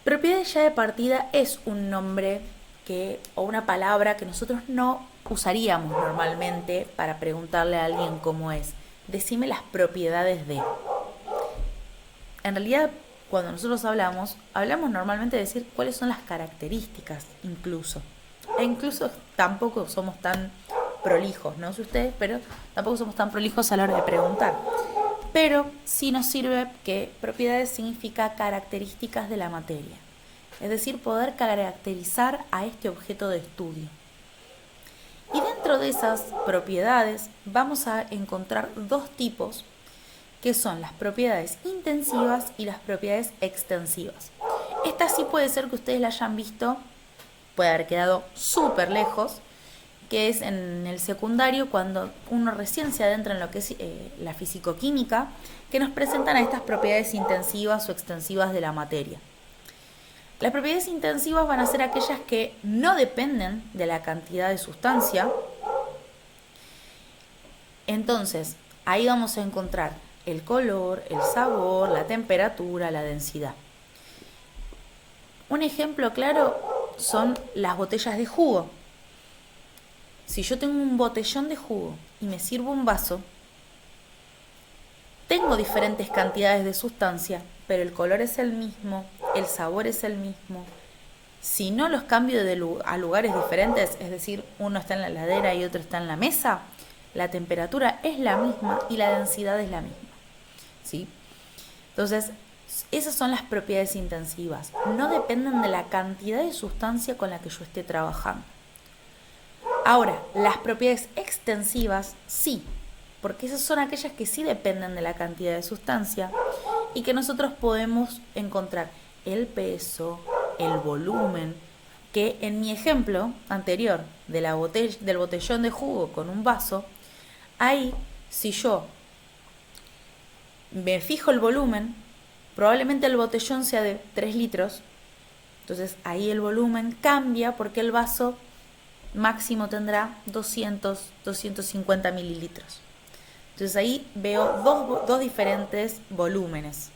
A: Propiedad ya de partida es un nombre o una palabra que nosotros no usaríamos normalmente para preguntarle a alguien cómo es. Decime las propiedades de. En realidad, cuando nosotros hablamos normalmente de decir cuáles son las características incluso. E incluso tampoco somos tan prolijos, no sé ustedes, pero tampoco somos tan prolijos a la hora de preguntar. Pero sí nos sirve que propiedades significa características de la materia, es decir, poder caracterizar a este objeto de estudio. Y dentro de esas propiedades vamos a encontrar dos tipos, que son las propiedades intensivas y las propiedades extensivas. Esta sí puede ser que ustedes la hayan visto, puede haber quedado súper lejos, que es en el secundario cuando uno recién se adentra en lo que es la fisicoquímica, que nos presentan a estas propiedades intensivas o extensivas de la materia. Las propiedades intensivas van a ser aquellas que no dependen de la cantidad de sustancia. Entonces, ahí vamos a encontrar el color, el sabor, la temperatura, la densidad. Un ejemplo claro son las botellas de jugo. Si yo tengo un botellón de jugo y me sirvo un vaso, tengo diferentes cantidades de sustancia, pero el color es el mismo, el sabor es el mismo. Si no los cambio a lugares diferentes, es decir, uno está en la heladera y otro está en la mesa, la temperatura es la misma y la densidad es la misma, ¿sí? Entonces, esas son las propiedades intensivas. No dependen de la cantidad de sustancia con la que yo esté trabajando. Ahora, las propiedades extensivas sí, porque esas son aquellas que sí dependen de la cantidad de sustancia y que nosotros podemos encontrar el peso, el volumen, que en mi ejemplo anterior del botellón de jugo con un vaso, ahí si yo me fijo el volumen, probablemente el botellón sea de 3 litros, entonces ahí el volumen cambia porque el vaso máximo tendrá 250 mililitros. Entonces ahí veo dos diferentes volúmenes.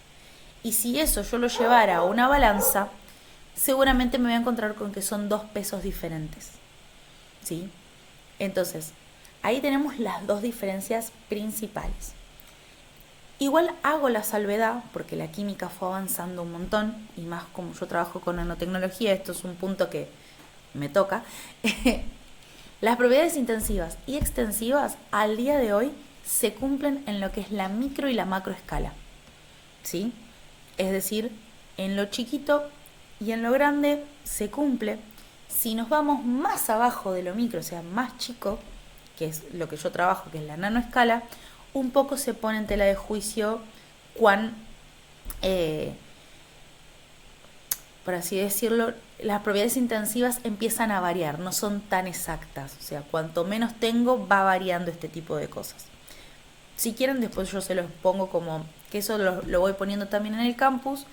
A: Y si eso yo lo llevara a una balanza, seguramente me voy a encontrar con que son dos pesos diferentes. ¿Sí? Entonces, ahí tenemos las dos diferencias principales. Igual hago la salvedad, porque la química fue avanzando un montón, y más como yo trabajo con nanotecnología, esto es un punto que me toca. Las propiedades intensivas y extensivas al día de hoy se cumplen en lo que es la micro y la macroescala. ¿Sí? Es decir, en lo chiquito y en lo grande se cumple. Si nos vamos más abajo de lo micro, o sea, más chico, que es lo que yo trabajo, que es la nanoescala, un poco se pone en tela de juicio cuán, por así decirlo, las propiedades intensivas empiezan a variar, no son tan exactas. O sea, cuanto menos tengo, va variando este tipo de cosas. Si quieren, después yo se los pongo como, que eso lo voy poniendo también en el campus,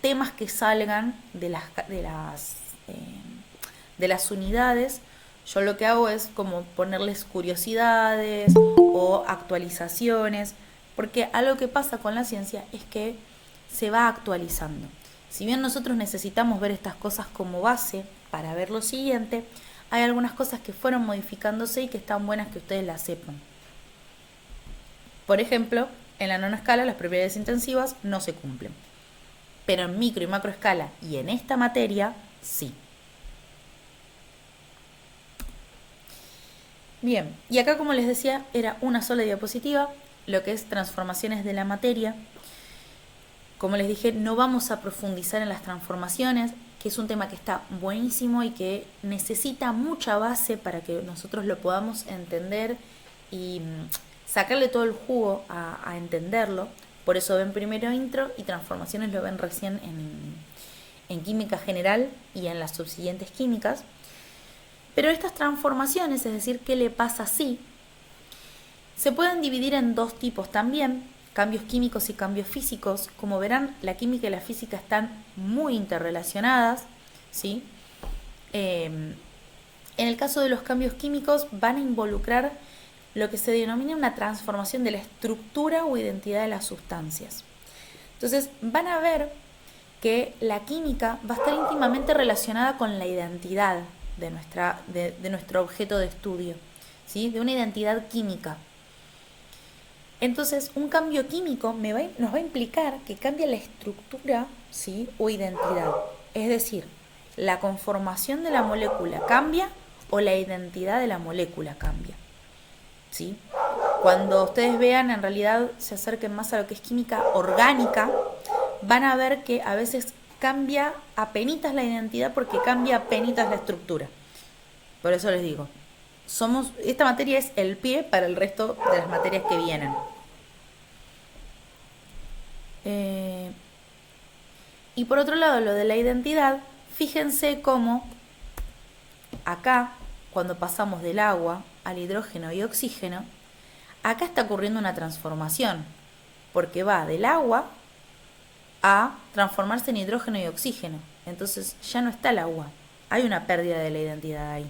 A: temas que salgan de las unidades. Yo lo que hago es como ponerles curiosidades o actualizaciones, porque algo que pasa con la ciencia es que se va actualizando. Si bien nosotros necesitamos ver estas cosas como base para ver lo siguiente, hay algunas cosas que fueron modificándose y que están buenas que ustedes las sepan. Por ejemplo, en la nanoescala las propiedades intensivas no se cumplen, pero en micro y macroescala y en esta materia sí. Bien, y acá, como les decía, era una sola diapositiva, lo que es transformaciones de la materia. Como les dije, no vamos a profundizar en las transformaciones, que es un tema que está buenísimo y que necesita mucha base para que nosotros lo podamos entender y sacarle todo el jugo a entenderlo. Por eso ven primero intro y transformaciones lo ven recién en química general y en las subsiguientes químicas. Pero estas transformaciones, es decir, qué le pasa si, se pueden dividir en dos tipos también, cambios químicos y cambios físicos. Como verán, la química y la física están muy interrelacionadas, ¿sí? En el caso de los cambios químicos van a involucrar lo que se denomina una transformación de la estructura o identidad de las sustancias. Entonces van a ver que la química va a estar íntimamente relacionada con la identidad de nuestro objeto de estudio, ¿sí? De una identidad química. Entonces, un cambio químico nos va a implicar que cambia la estructura, ¿sí? O identidad. Es decir, la conformación de la molécula cambia o la identidad de la molécula cambia, ¿sí? Cuando ustedes vean, en realidad se acerquen más a lo que es química orgánica, van a ver que a veces cambia apenitas la identidad porque cambia apenitas la estructura. Por eso les digo, esta materia es el pie para el resto de las materias que vienen. Y por otro lado, lo de la identidad, fíjense cómo acá, cuando pasamos del agua al hidrógeno y oxígeno, acá está ocurriendo una transformación, porque va del agua a transformarse en hidrógeno y oxígeno. Entonces ya no está el agua, hay una pérdida de la identidad ahí.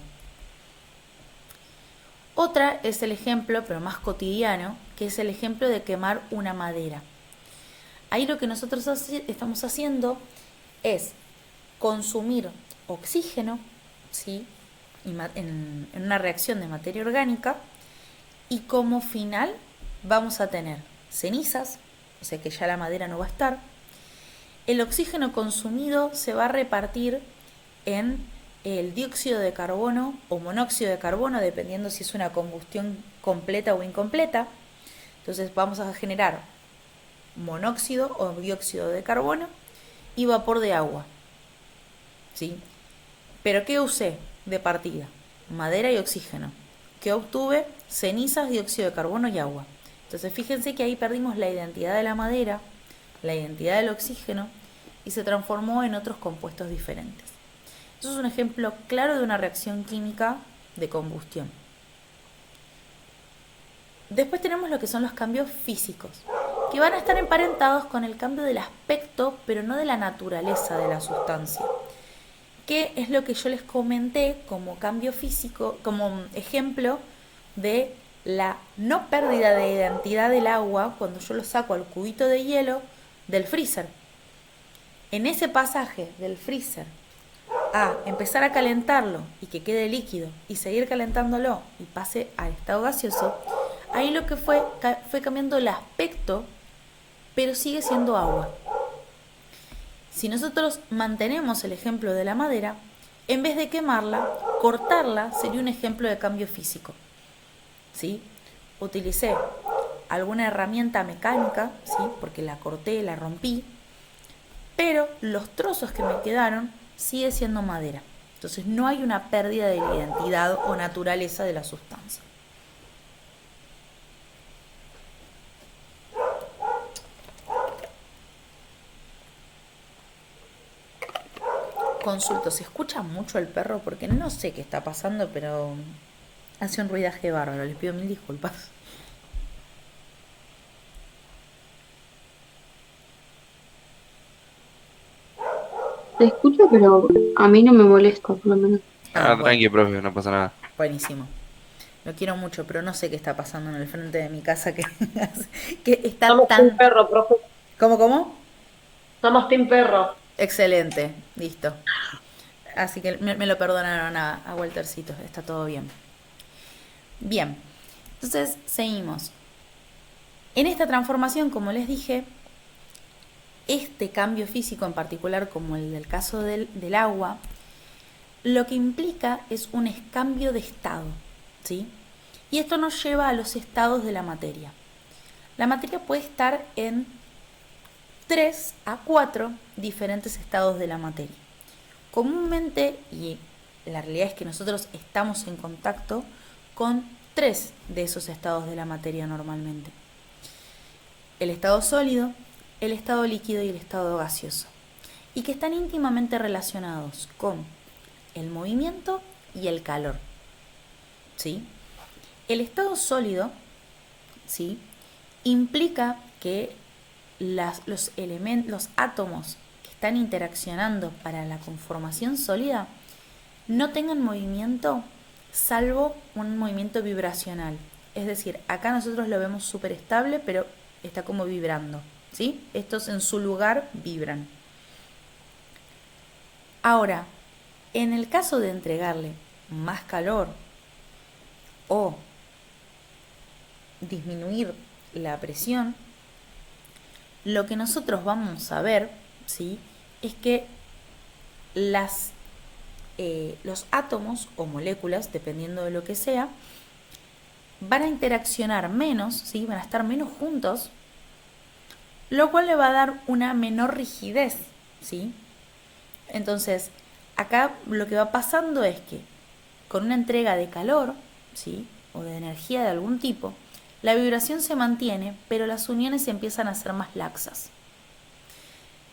A: Otra es el ejemplo, pero más cotidiano, que es el ejemplo de quemar una madera. Ahí lo que nosotros estamos haciendo es consumir oxígeno, ¿sí? en una reacción de materia orgánica, y como final vamos a tener cenizas, o sea que ya la madera no va a estar. El oxígeno consumido se va a repartir en el dióxido de carbono o monóxido de carbono, dependiendo si es una combustión completa o incompleta. Entonces vamos a generar monóxido o dióxido de carbono y vapor de agua, ¿sí? ¿Pero qué usé de partida? Madera y oxígeno. ¿Qué obtuve? Cenizas, dióxido de carbono y agua. Entonces fíjense que ahí perdimos la identidad de la madera, la identidad del oxígeno, y se transformó en otros compuestos diferentes. Eso es un ejemplo claro de una reacción química de combustión. Después tenemos lo que son los cambios físicos, que van a estar emparentados con el cambio del aspecto, pero no de la naturaleza de la sustancia. Que es lo que yo les comenté como cambio físico, como ejemplo de la no pérdida de identidad del agua cuando yo lo saco al cubito de hielo del freezer. En ese pasaje del freezer a empezar a calentarlo y que quede líquido y seguir calentándolo y pase al estado gaseoso, ahí lo que fue cambiando el aspecto, pero sigue siendo agua. Si nosotros mantenemos el ejemplo de la madera, en vez de quemarla, cortarla sería un ejemplo de cambio físico. ¿Sí? Utilicé alguna herramienta mecánica, ¿sí? Porque la corté, la rompí, pero los trozos que me quedaron sigue siendo madera. Entonces no hay una pérdida de la identidad o naturaleza de la sustancia. Consulto, ¿se escucha mucho el perro? Porque no sé qué está pasando, pero hace un ruidaje bárbaro. Les pido mil disculpas.
C: Te escucho, pero a mí no me molesta, por lo menos.
A: Bueno,
D: Tranqui, profe, no pasa nada.
A: buenísimo. Lo quiero mucho, pero no sé qué está pasando en el frente de mi casa que está
E: Somos
A: tan...
E: team perro, profe.
A: ¿Cómo?
E: Somos team perro.
A: Excelente, listo. Así que me lo perdonaron a Waltercito, está todo bien. Bien, entonces seguimos. En esta transformación, como les dije, este cambio físico en particular, como el del caso del agua, lo que implica es un cambio de estado, ¿sí? Y esto nos lleva a los estados de la materia. La materia puede estar en 3 a 4 diferentes estados de la materia. Comúnmente, y la realidad es que nosotros estamos en contacto con 3 de esos estados de la materia normalmente. El estado sólido, el estado líquido y el estado gaseoso. Y que están íntimamente relacionados con el movimiento y el calor. ¿Sí? El estado sólido, ¿sí?, implica que los átomos que están interaccionando para la conformación sólida no tengan movimiento salvo un movimiento vibracional. Es decir, acá nosotros lo vemos súper estable, pero está como vibrando, ¿sí? Estos en su lugar vibran. Ahora, en el caso de entregarle más calor o disminuir la presión, lo que nosotros vamos a ver, ¿sí?, es que los átomos o moléculas, dependiendo de lo que sea, van a interaccionar menos, ¿sí?, van a estar menos juntos, lo cual le va a dar una menor rigidez, ¿sí? Entonces, acá lo que va pasando es que con una entrega de calor, ¿sí?, o de energía de algún tipo, la vibración se mantiene, pero las uniones empiezan a ser más laxas.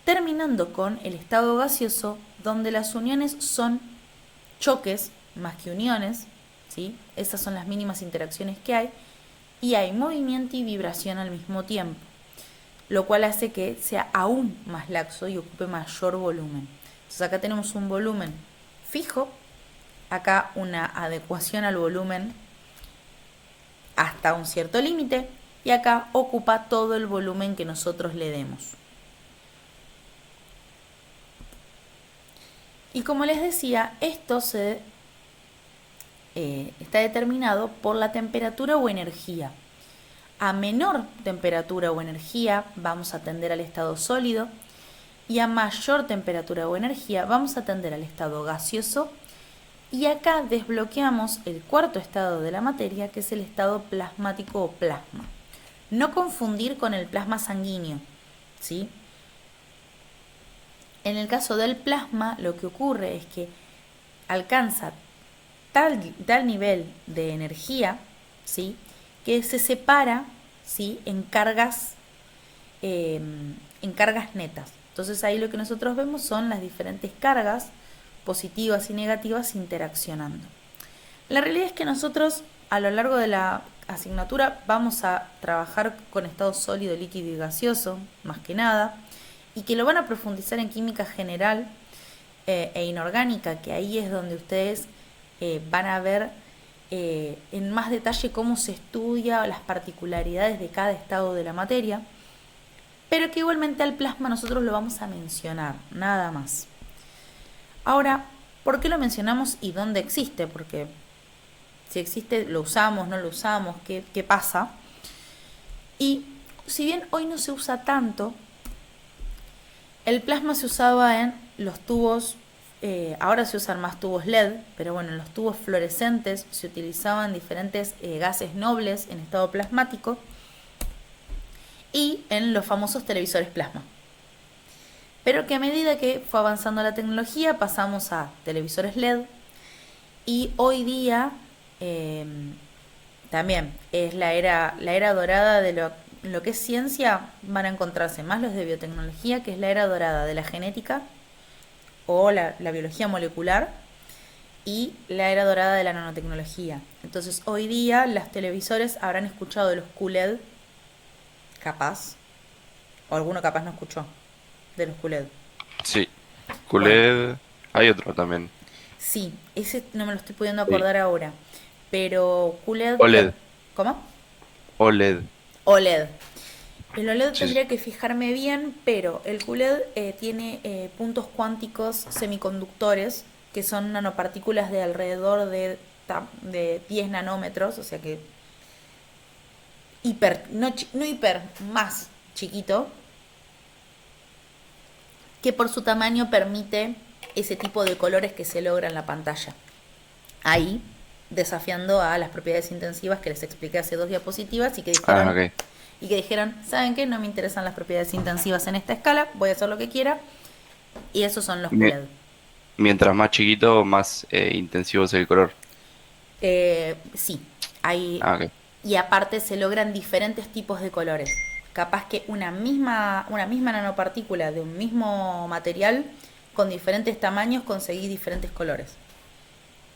A: Terminando con el estado gaseoso, donde las uniones son choques más que uniones, ¿sí? Esas son las mínimas interacciones que hay, y hay movimiento y vibración al mismo tiempo, lo cual hace que sea aún más laxo y ocupe mayor volumen. Entonces acá tenemos un volumen fijo, acá una adecuación al volumen hasta un cierto límite, y acá ocupa todo el volumen que nosotros le demos. Y como les decía, esto está determinado por la temperatura o energía. A menor temperatura o energía vamos a tender al estado sólido, y a mayor temperatura o energía vamos a tender al estado gaseoso. Y acá desbloqueamos el cuarto estado de la materia, que es el estado plasmático o plasma. No confundir con el plasma sanguíneo, ¿sí? En el caso del plasma, lo que ocurre es que alcanza tal nivel de energía, ¿sí?, que se separa, ¿sí?, en cargas netas. Entonces ahí lo que nosotros vemos son las diferentes cargas positivas y negativas interaccionando. La realidad es que nosotros a lo largo de la asignatura vamos a trabajar con estado sólido, líquido y gaseoso, más que nada, y que lo van a profundizar en química general e inorgánica, que ahí es donde ustedes van a ver en más detalle cómo se estudia las particularidades de cada estado de la materia. pero que igualmente al plasma nosotros lo vamos a mencionar, nada más. Ahora, ¿por qué lo mencionamos y dónde existe? Porque si existe, lo usamos, no lo usamos, qué pasa. Y si bien hoy no se usa tanto, el plasma se usaba en los tubos, ahora se usan más tubos LED, pero bueno, en los tubos fluorescentes se utilizaban diferentes gases nobles en estado plasmático y en los famosos televisores plasma. Pero que a medida que fue avanzando la tecnología pasamos a televisores LED y hoy día también es la era dorada de lo que es ciencia. Van a encontrarse más los de biotecnología, que es la era dorada de la genética o la biología molecular, y la era dorada de la nanotecnología. Entonces hoy día los televisores habrán escuchado de los QLED, capaz, o alguno capaz no escuchó de los QLED.
D: Sí.
A: Bueno,
D: QLED. Hay otro también.
A: sí, ese no me lo estoy pudiendo
D: Sí.
A: acordar ahora, pero QLED,
D: OLED.
A: ¿cómo?
D: OLED.
A: OLED. El OLED
D: Sí, sí.
A: tendría que fijarme bien, pero el QLED tiene puntos cuánticos semiconductores, que son nanopartículas de alrededor de 10 nanómetros, o sea que no hiper, más chiquito, que por su tamaño permite ese tipo de colores que se logra en la pantalla. Ahí, desafiando a las propiedades intensivas que les expliqué hace 2 diapositivas y que
D: Ah,
A: dijeron,
D: ok.
A: ¿saben qué? No me interesan las propiedades intensivas en esta escala, voy a hacer lo que quiera. Y esos son los
D: Mi-
A: QLED.
D: Mientras más chiquito, más intensivo es el color.
A: Sí, hay,
D: Ah, ok.
A: y aparte se logran diferentes tipos de colores. Capaz que una misma nanopartícula de un mismo material con diferentes tamaños conseguís diferentes colores.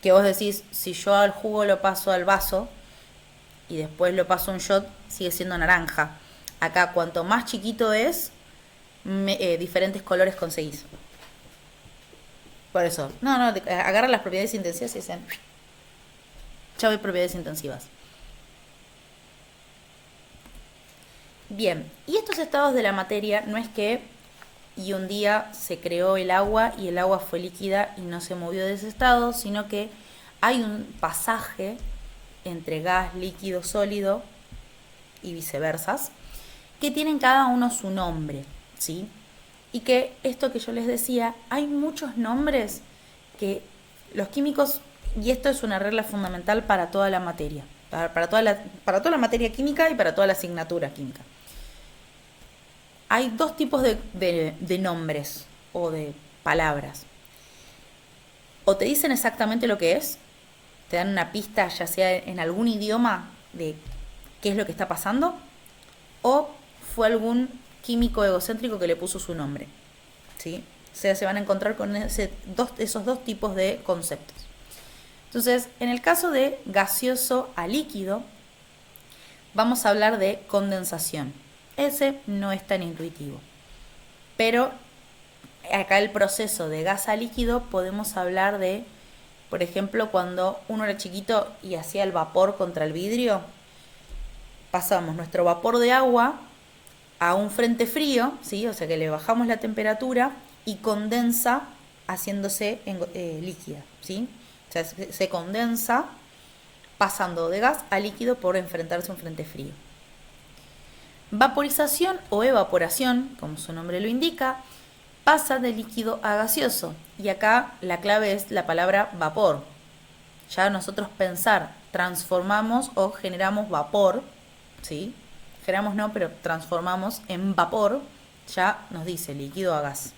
A: Que vos decís, si yo al jugo lo paso al vaso y después lo paso a un shot, sigue siendo naranja. Acá cuanto más chiquito es, diferentes colores conseguís. Por eso, agarran las propiedades intensivas y dicen, ya voy propiedades intensivas. Bien, y estos estados de la materia no es que y un día se creó el agua y el agua fue líquida y no se movió de ese estado, sino que hay un pasaje entre gas, líquido, sólido y viceversas, que tienen cada uno su nombre, ¿sí? Y que esto que yo les decía, hay muchos nombres que los químicos, y esto es una regla fundamental para toda la materia, para toda la materia química y para toda la asignatura química. Hay 2 tipos de nombres o de palabras. O te dicen exactamente lo que es, te dan una pista, ya sea en algún idioma, de qué es lo que está pasando, o fue algún químico egocéntrico que le puso su nombre, ¿sí? O sea, se van a encontrar con esos 2 tipos de conceptos. Entonces, en el caso de gaseoso a líquido, vamos a hablar de condensación. Ese no es tan intuitivo. Pero acá el proceso de gas a líquido podemos hablar de, por ejemplo, cuando uno era chiquito y hacía el vapor contra el vidrio, pasamos nuestro vapor de agua a un frente frío, ¿sí? O sea que le bajamos la temperatura y condensa haciéndose líquida, ¿sí? O sea, se condensa pasando de gas a líquido por enfrentarse a un frente frío. Vaporización o evaporación, como su nombre lo indica, pasa de líquido a gaseoso. Y acá la clave es la palabra vapor. Ya nosotros pensar, transformamos o generamos vapor, ¿sí? Generamos no, pero transformamos en vapor, ya nos dice líquido a gas.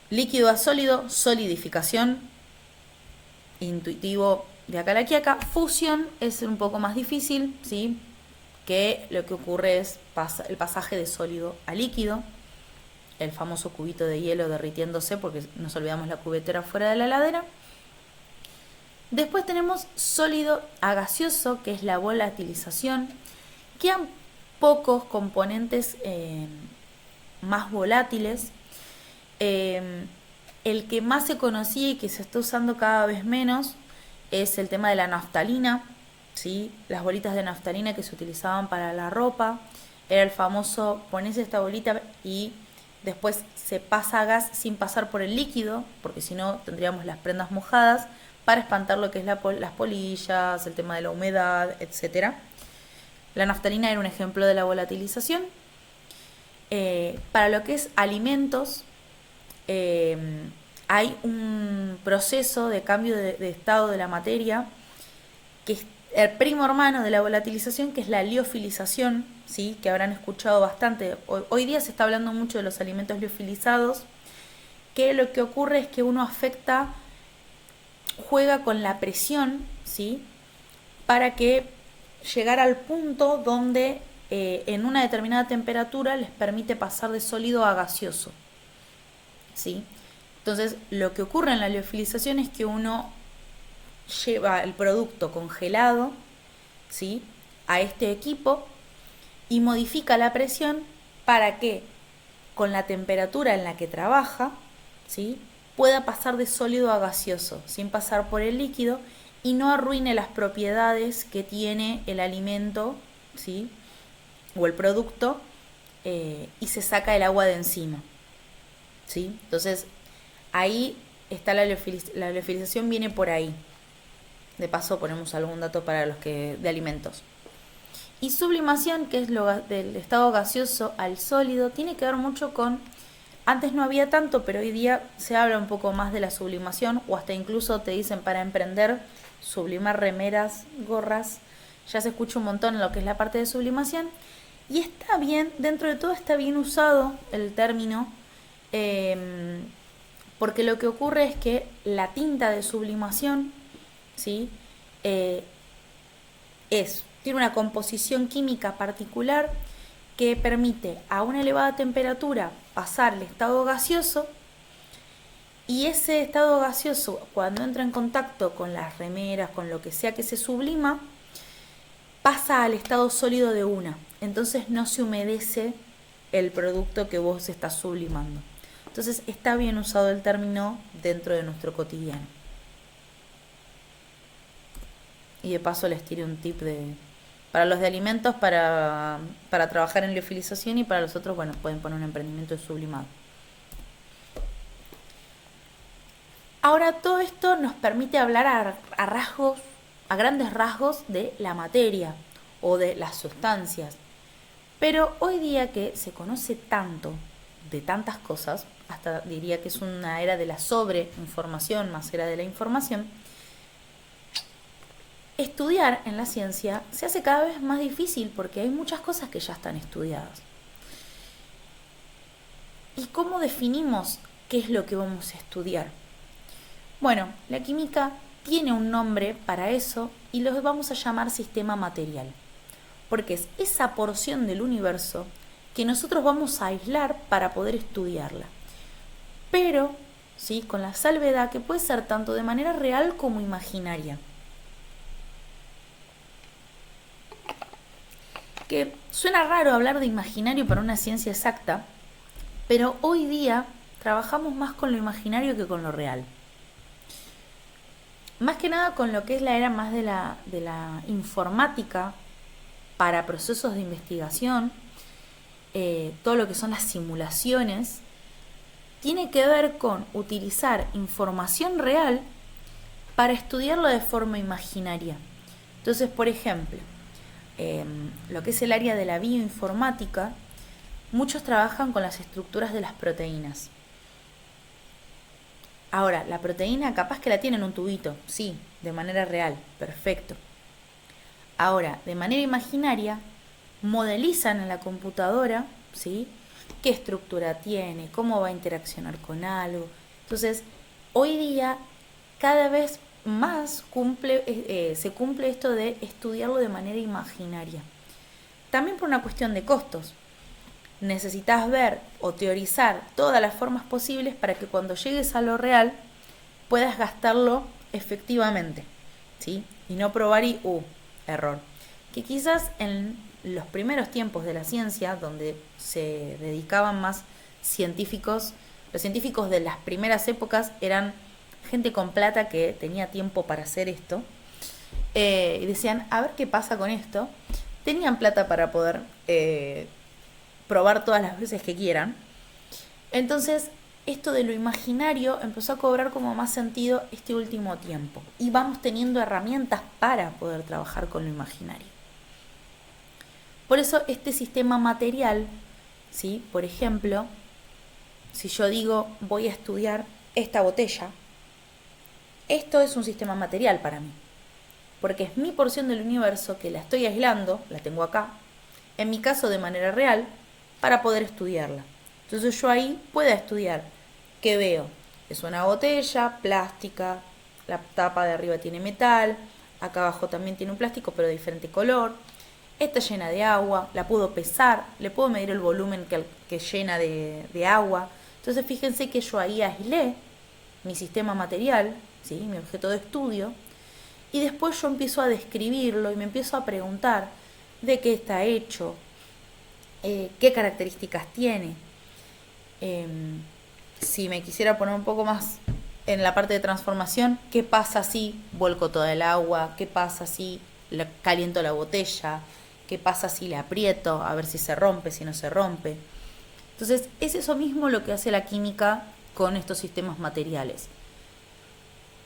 A: Líquido a sólido, solidificación, intuitivo de acá a la quiaca. Fusión es un poco más difícil, ¿sí? Que lo que ocurre es el pasaje de sólido a líquido, el famoso cubito de hielo derritiéndose porque nos olvidamos la cubetera fuera de la heladera. Después tenemos sólido a gaseoso, que es la volatilización. Quedan pocos componentes más volátiles. El que más se conocía y que se está usando cada vez menos es el tema de la naftalina, ¿sí? Las bolitas de naftalina que se utilizaban para la ropa, era el famoso pones esta bolita y después se pasa a gas sin pasar por el líquido, porque si no tendríamos las prendas mojadas, para espantar lo que es las polillas, el tema de la humedad, etcétera. La naftalina era un ejemplo de la volatilización. Para lo que es alimentos, hay un proceso de cambio de estado de la materia que es el primo hermano de la volatilización, que es la liofilización, ¿sí? Que habrán escuchado bastante. Hoy día se está hablando mucho de los alimentos liofilizados, que lo que ocurre es que uno juega con la presión, ¿sí? Para que llegar al punto donde en una determinada temperatura les permite pasar de sólido a gaseoso, ¿sí? Entonces, lo que ocurre en la liofilización es que uno lleva el producto congelado, ¿sí?, a este equipo y modifica la presión para que con la temperatura en la que trabaja, ¿sí?, pueda pasar de sólido a gaseoso sin pasar por el líquido y no arruine las propiedades que tiene el alimento, ¿sí?, o el producto, y se saca el agua de encima, ¿sí? Entonces ahí está la liofilización, viene por ahí. De paso ponemos algún dato para los que de alimentos. Y sublimación, que es lo del estado gaseoso al sólido, tiene que ver mucho con, antes no había tanto, pero hoy día se habla un poco más de la sublimación, o hasta incluso te dicen para emprender, sublimar remeras, gorras, ya se escucha un montón en lo que es la parte de sublimación, y está bien, dentro de todo está bien usado el término, porque lo que ocurre es que la tinta de sublimación, ¿sí?, tiene una composición química particular que permite a una elevada temperatura pasar el estado gaseoso, y ese estado gaseoso, cuando entra en contacto con las remeras, con lo que sea que se sublima, pasa al estado sólido de una. Entonces no se humedece el producto que vos estás sublimando. Entonces está bien usado el término dentro de nuestro cotidiano. Y de paso les tiré un tip para los de alimentos, para trabajar en liofilización, y para los otros, bueno, pueden poner un emprendimiento de sublimado. Ahora todo esto nos permite hablar a grandes rasgos de la materia o de las sustancias. Pero hoy día que se conoce tanto de tantas cosas, hasta diría que es una era de la sobreinformación más era de la información, estudiar en la ciencia se hace cada vez más difícil porque hay muchas cosas que ya están estudiadas. ¿Y cómo definimos qué es lo que vamos a estudiar? Bueno, la química tiene un nombre para eso y lo vamos a llamar sistema material, porque es esa porción del universo que nosotros vamos a aislar para poder estudiarla. Pero, ¿sí?, con la salvedad que puede ser tanto de manera real como imaginaria. Que suena raro hablar de imaginario para una ciencia exacta, pero hoy día trabajamos más con lo imaginario que con lo real. Más que nada con lo que es la era más de la informática para procesos de investigación, todo lo que son las simulaciones, tiene que ver con utilizar información real para estudiarlo de forma imaginaria. Entonces, por ejemplo, lo que es el área de la bioinformática, muchos trabajan con las estructuras de las proteínas. Ahora, la proteína capaz que la tienen en un tubito, sí, de manera real, perfecto. Ahora, de manera imaginaria, modelizan en la computadora, ¿sí?, qué estructura tiene, cómo va a interaccionar con algo. Entonces, hoy día, cada vez más se cumple esto de estudiarlo de manera imaginaria. También por una cuestión de costos. Necesitas ver o teorizar todas las formas posibles para que cuando llegues a lo real puedas gastarlo efectivamente, ¿sí?, y no probar y error. Que quizás en los primeros tiempos de la ciencia, donde se dedicaban más científicos, los científicos de las primeras épocas eran gente con plata que tenía tiempo para hacer esto, y decían, a ver qué pasa con esto. Tenían plata para poder probar todas las veces que quieran. Entonces, esto de lo imaginario empezó a cobrar como más sentido este último tiempo. Y vamos teniendo herramientas para poder trabajar con lo imaginario. Por eso este sistema material, ¿sí? Por ejemplo, si yo digo voy a estudiar esta botella, esto es un sistema material para mí. Porque es mi porción del universo que la estoy aislando, la tengo acá, en mi caso de manera real, para poder estudiarla. Entonces yo ahí puedo estudiar. ¿Qué veo? Es una botella plástica, la tapa de arriba tiene metal, acá abajo también tiene un plástico pero de diferente color. Está llena de agua, la puedo pesar, le puedo medir el volumen que llena de agua. Entonces fíjense que yo ahí aislé mi sistema material, ¿sí? Mi objeto de estudio, y después yo empiezo a describirlo y me empiezo a preguntar de qué está hecho, qué características tiene. Si me quisiera poner un poco más en la parte de transformación, ¿qué pasa si vuelco toda el agua? ¿Qué pasa si caliento la botella? ¿Qué pasa si la aprieto? A ver si se rompe, si no se rompe. Entonces, es eso mismo lo que hace la química con estos sistemas materiales.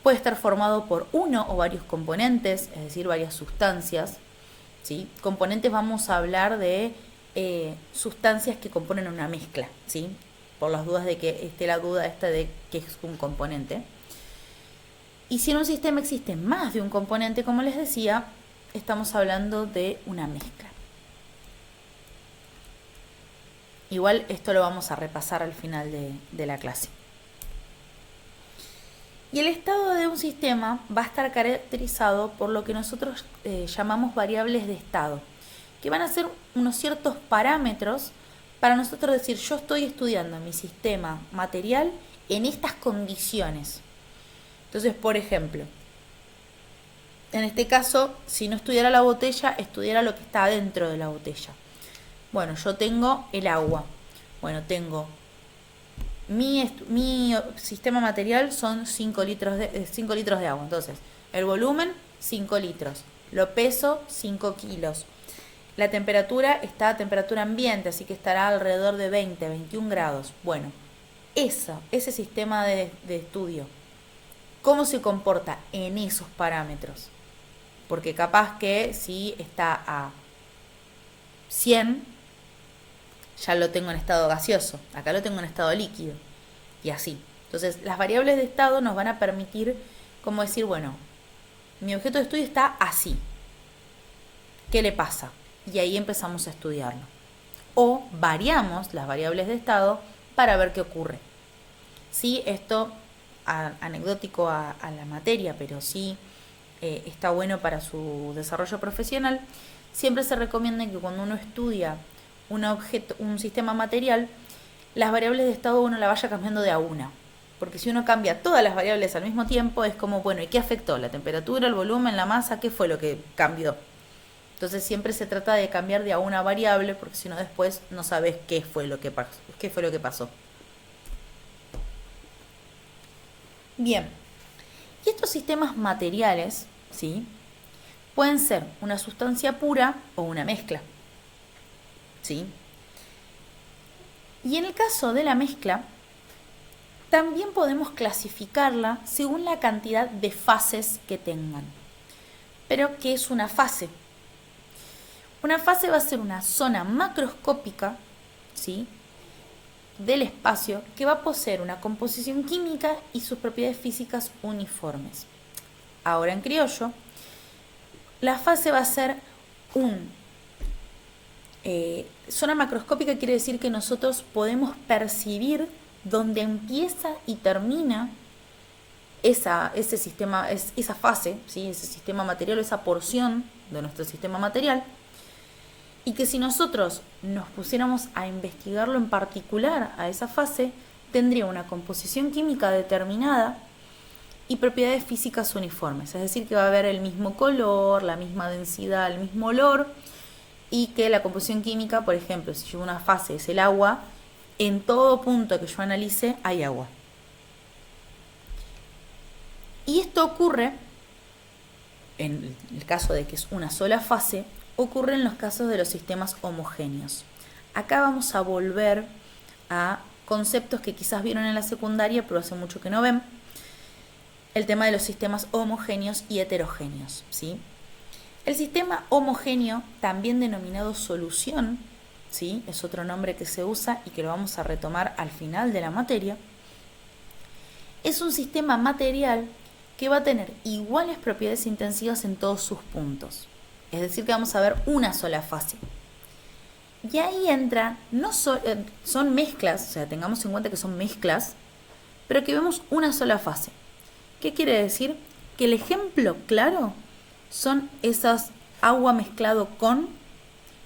A: Puede estar formado por uno o varios componentes, es decir, varias sustancias, ¿sí? Componentes vamos a hablar de sustancias que componen una mezcla, ¿sí? Por las dudas de que esté la duda esta de qué es un componente. Y si en un sistema existe más de un componente, como les decía, estamos hablando de una mezcla. Igual esto lo vamos a repasar al final de la clase. Y el estado de un sistema va a estar caracterizado por lo que nosotros llamamos variables de estado, que van a ser unos ciertos parámetros para nosotros decir, yo estoy estudiando mi sistema material en estas condiciones. Entonces, por ejemplo, en este caso, si no estudiara la botella, estudiara lo que está dentro de la botella. Bueno, yo tengo el agua. Bueno, tengo mi sistema material son 5 litros de agua. Entonces, el volumen, 5 litros. Lo peso, 5 kilos. La temperatura está a temperatura ambiente, así que estará alrededor de 20, 21 grados. Bueno, ese sistema de estudio, ¿cómo se comporta en esos parámetros? Porque capaz que si está a 100, ya lo tengo en estado gaseoso. Acá lo tengo en estado líquido. Y así. Entonces, las variables de estado nos van a permitir, como decir, bueno, mi objeto de estudio está así. ¿Qué le pasa? Y ahí empezamos a estudiarlo. O variamos las variables de estado para ver qué ocurre. Sí, esto anecdótico a la materia, pero sí está bueno para su desarrollo profesional. Siempre se recomienda que cuando uno estudia un sistema material, las variables de estado uno la vaya cambiando de a una. Porque si uno cambia todas las variables al mismo tiempo, es como, bueno, ¿y qué afectó? ¿La temperatura, el volumen, la masa? ¿Qué fue lo que cambió? Entonces siempre se trata de cambiar de a una variable, porque si no después no sabes qué fue lo que pasó. Bien, y estos sistemas materiales, ¿sí?, pueden ser una sustancia pura o una mezcla, ¿sí? Y en el caso de la mezcla, también podemos clasificarla según la cantidad de fases que tengan. Pero, ¿qué es una fase? Una fase va a ser una zona macroscópica, ¿sí?, del espacio que va a poseer una composición química y sus propiedades físicas uniformes. Ahora en criollo, la fase va a ser zona macroscópica quiere decir que nosotros podemos percibir dónde empieza y termina ese sistema, esa fase, ¿sí?, ese sistema material, esa porción de nuestro sistema material, y que si nosotros nos pusiéramos a investigarlo en particular a esa fase, tendría una composición química determinada y propiedades físicas uniformes, es decir, que va a haber el mismo color, la misma densidad, el mismo olor, y que la composición química, por ejemplo, si yo una fase es el agua, en todo punto que yo analice hay agua. Y esto ocurre, en el caso de que es una sola fase, ocurre en los casos de los sistemas homogéneos. acá vamos a volver a conceptos que quizás vieron en la secundaria, pero hace mucho que no ven. El tema de los sistemas homogéneos y heterogéneos, ¿sí? El sistema homogéneo, también denominado solución, ¿sí? Es otro nombre que se usa y que lo vamos a retomar al final de la materia. Es un sistema material que va a tener iguales propiedades intensivas en todos sus puntos. Es decir, que vamos a ver una sola fase. Y ahí entra, son mezclas, o sea, tengamos en cuenta que son mezclas, pero que vemos una sola fase. ¿Qué quiere decir? Que el ejemplo claro son esas agua mezclado con,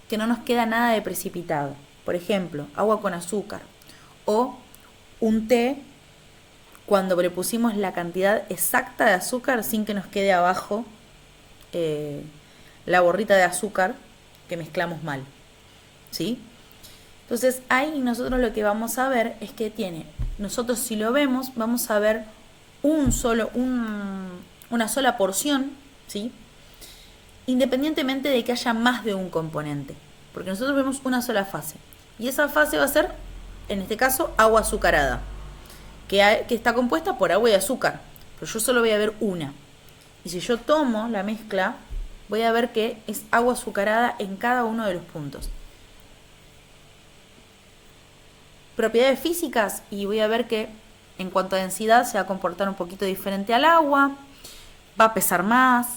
A: que no nos queda nada de precipitado. Por ejemplo, agua con azúcar. O un té cuando prepusimos la cantidad exacta de azúcar sin que nos quede abajo la borrita de azúcar que mezclamos mal. ¿Sí? Entonces ahí nosotros lo que vamos a ver es que nosotros si lo vemos, vamos a ver una sola porción, ¿sí? Independientemente de que haya más de un componente, porque nosotros vemos una sola fase, y esa fase va a ser, en este caso, agua azucarada, que está compuesta por agua y azúcar, pero yo solo voy a ver una, y si yo tomo la mezcla, voy a ver que es agua azucarada en cada uno de los puntos. Propiedades físicas, y voy a ver que en cuanto a densidad se va a comportar un poquito diferente al agua, va a pesar más,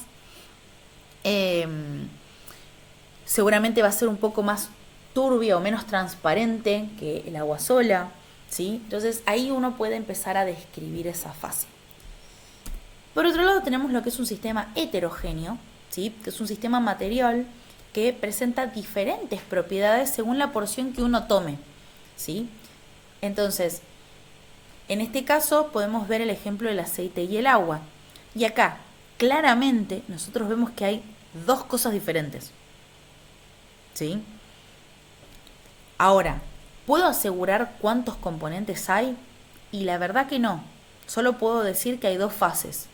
A: seguramente va a ser un poco más turbia o menos transparente que el agua sola, ¿sí? Entonces ahí uno puede empezar a describir esa fase. Por otro lado tenemos lo que es un sistema heterogéneo, ¿sí? Que es un sistema material que presenta diferentes propiedades según la porción que uno tome, ¿sí? Entonces, en este caso podemos ver el ejemplo del aceite y el agua. Y acá, claramente, nosotros vemos que hay dos cosas diferentes, ¿sí? Ahora, ¿puedo asegurar cuántos componentes hay? Y la verdad que no. Solo puedo decir que hay dos fases.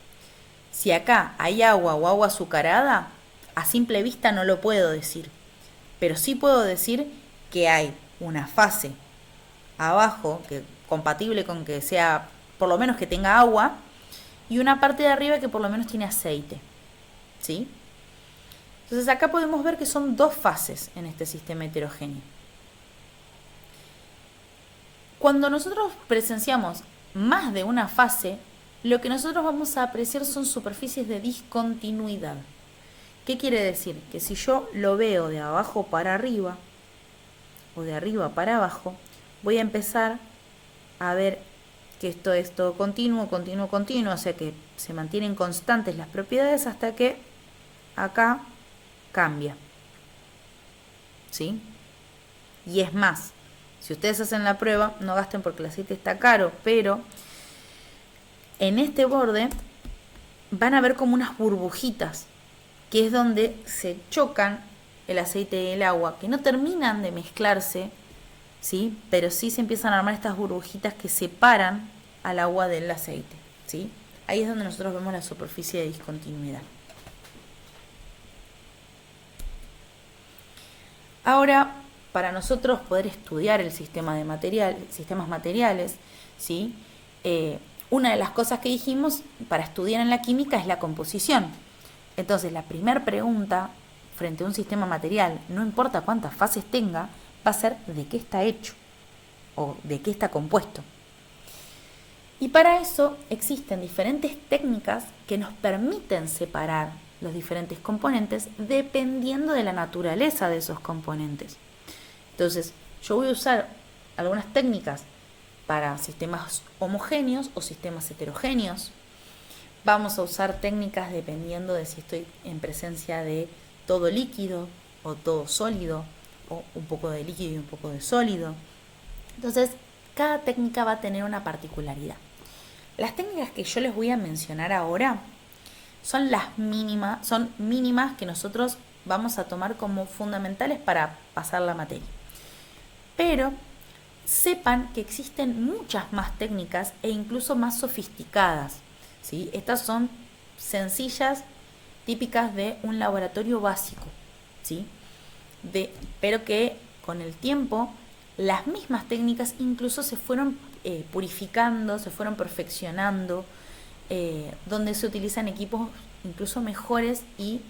A: Si acá hay agua o agua azucarada, a simple vista no lo puedo decir. Pero sí puedo decir que hay una fase abajo, que compatible con que sea, por lo menos que tenga agua, y una parte de arriba que por lo menos tiene aceite, ¿sí? Entonces acá podemos ver que son dos fases en este sistema heterogéneo. Cuando nosotros presenciamos más de una fase, lo que nosotros vamos a apreciar son superficies de discontinuidad. ¿Qué quiere decir? Que si yo lo veo de abajo para arriba o de arriba para abajo, voy a empezar a ver que esto es todo continuo, continuo, continuo, o sea que se mantienen constantes las propiedades hasta que acá cambia, ¿sí? Y es más, si ustedes hacen la prueba, no gasten porque el aceite está caro, pero en este borde van a ver como unas burbujitas, que es donde se chocan el aceite y el agua, que no terminan de mezclarse, ¿sí? Pero sí se empiezan a armar estas burbujitas que separan al agua del aceite, ¿sí? Ahí es donde nosotros vemos la superficie de discontinuidad. Ahora, para nosotros poder estudiar el sistema de sistemas materiales, ¿sí? Una de las cosas que dijimos para estudiar en la química es la composición. Entonces, la primera pregunta frente a un sistema material, no importa cuántas fases tenga, va a ser de qué está hecho o de qué está compuesto. Y para eso existen diferentes técnicas que nos permiten separar los diferentes componentes dependiendo de la naturaleza de esos componentes. Entonces, yo voy a usar algunas técnicas para sistemas homogéneos o sistemas heterogéneos. Vamos a usar técnicas dependiendo de si estoy en presencia de todo líquido o todo sólido, o un poco de líquido y un poco de sólido. Entonces, cada técnica va a tener una particularidad. Las técnicas que yo les voy a mencionar ahora son mínimas que nosotros vamos a tomar como fundamentales para pasar la materia. Pero sepan que existen muchas más técnicas e incluso más sofisticadas, ¿sí? Estas son sencillas, típicas de un laboratorio básico, ¿sí? Pero que con el tiempo las mismas técnicas incluso se fueron purificando, se fueron perfeccionando, donde se utilizan equipos incluso mejores y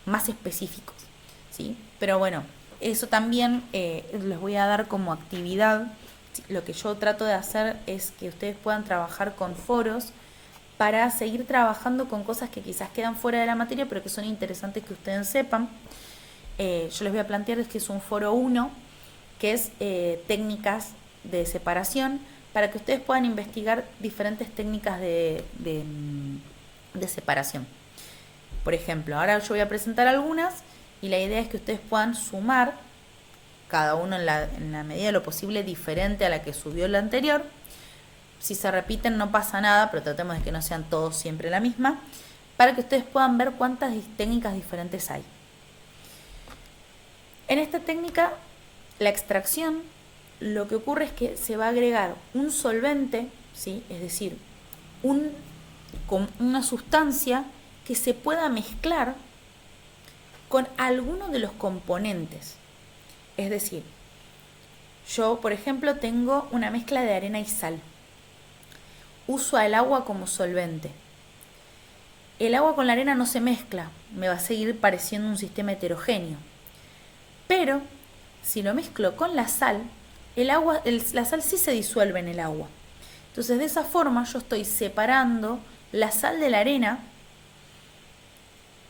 A: más específicos, ¿sí? Pero bueno, eso también les voy a dar como actividad. Lo que yo trato de hacer es que ustedes puedan trabajar con foros para seguir trabajando con cosas que quizás quedan fuera de la materia, pero que son interesantes que ustedes sepan. Yo les voy a plantear que es un foro 1, que es técnicas de separación, para que ustedes puedan investigar diferentes técnicas de separación. Por ejemplo, ahora yo voy a presentar algunas y la idea es que ustedes puedan sumar, cada uno en la medida de lo posible diferente a la que subió la anterior. Si se repiten no pasa nada, pero tratemos de que no sean todos siempre la misma, para que ustedes puedan ver cuántas técnicas diferentes hay. En esta técnica, la extracción, lo que ocurre es que se va a agregar un solvente, ¿sí? Es decir, con una sustancia que se pueda mezclar con alguno de los componentes. Es decir, yo, por ejemplo, tengo una mezcla de arena y sal. Uso el agua como solvente. El agua con la arena no se mezcla, me va a seguir pareciendo un sistema heterogéneo. Pero si lo mezclo con la sal, la sal sí se disuelve en el agua. Entonces de esa forma yo estoy separando la sal de la arena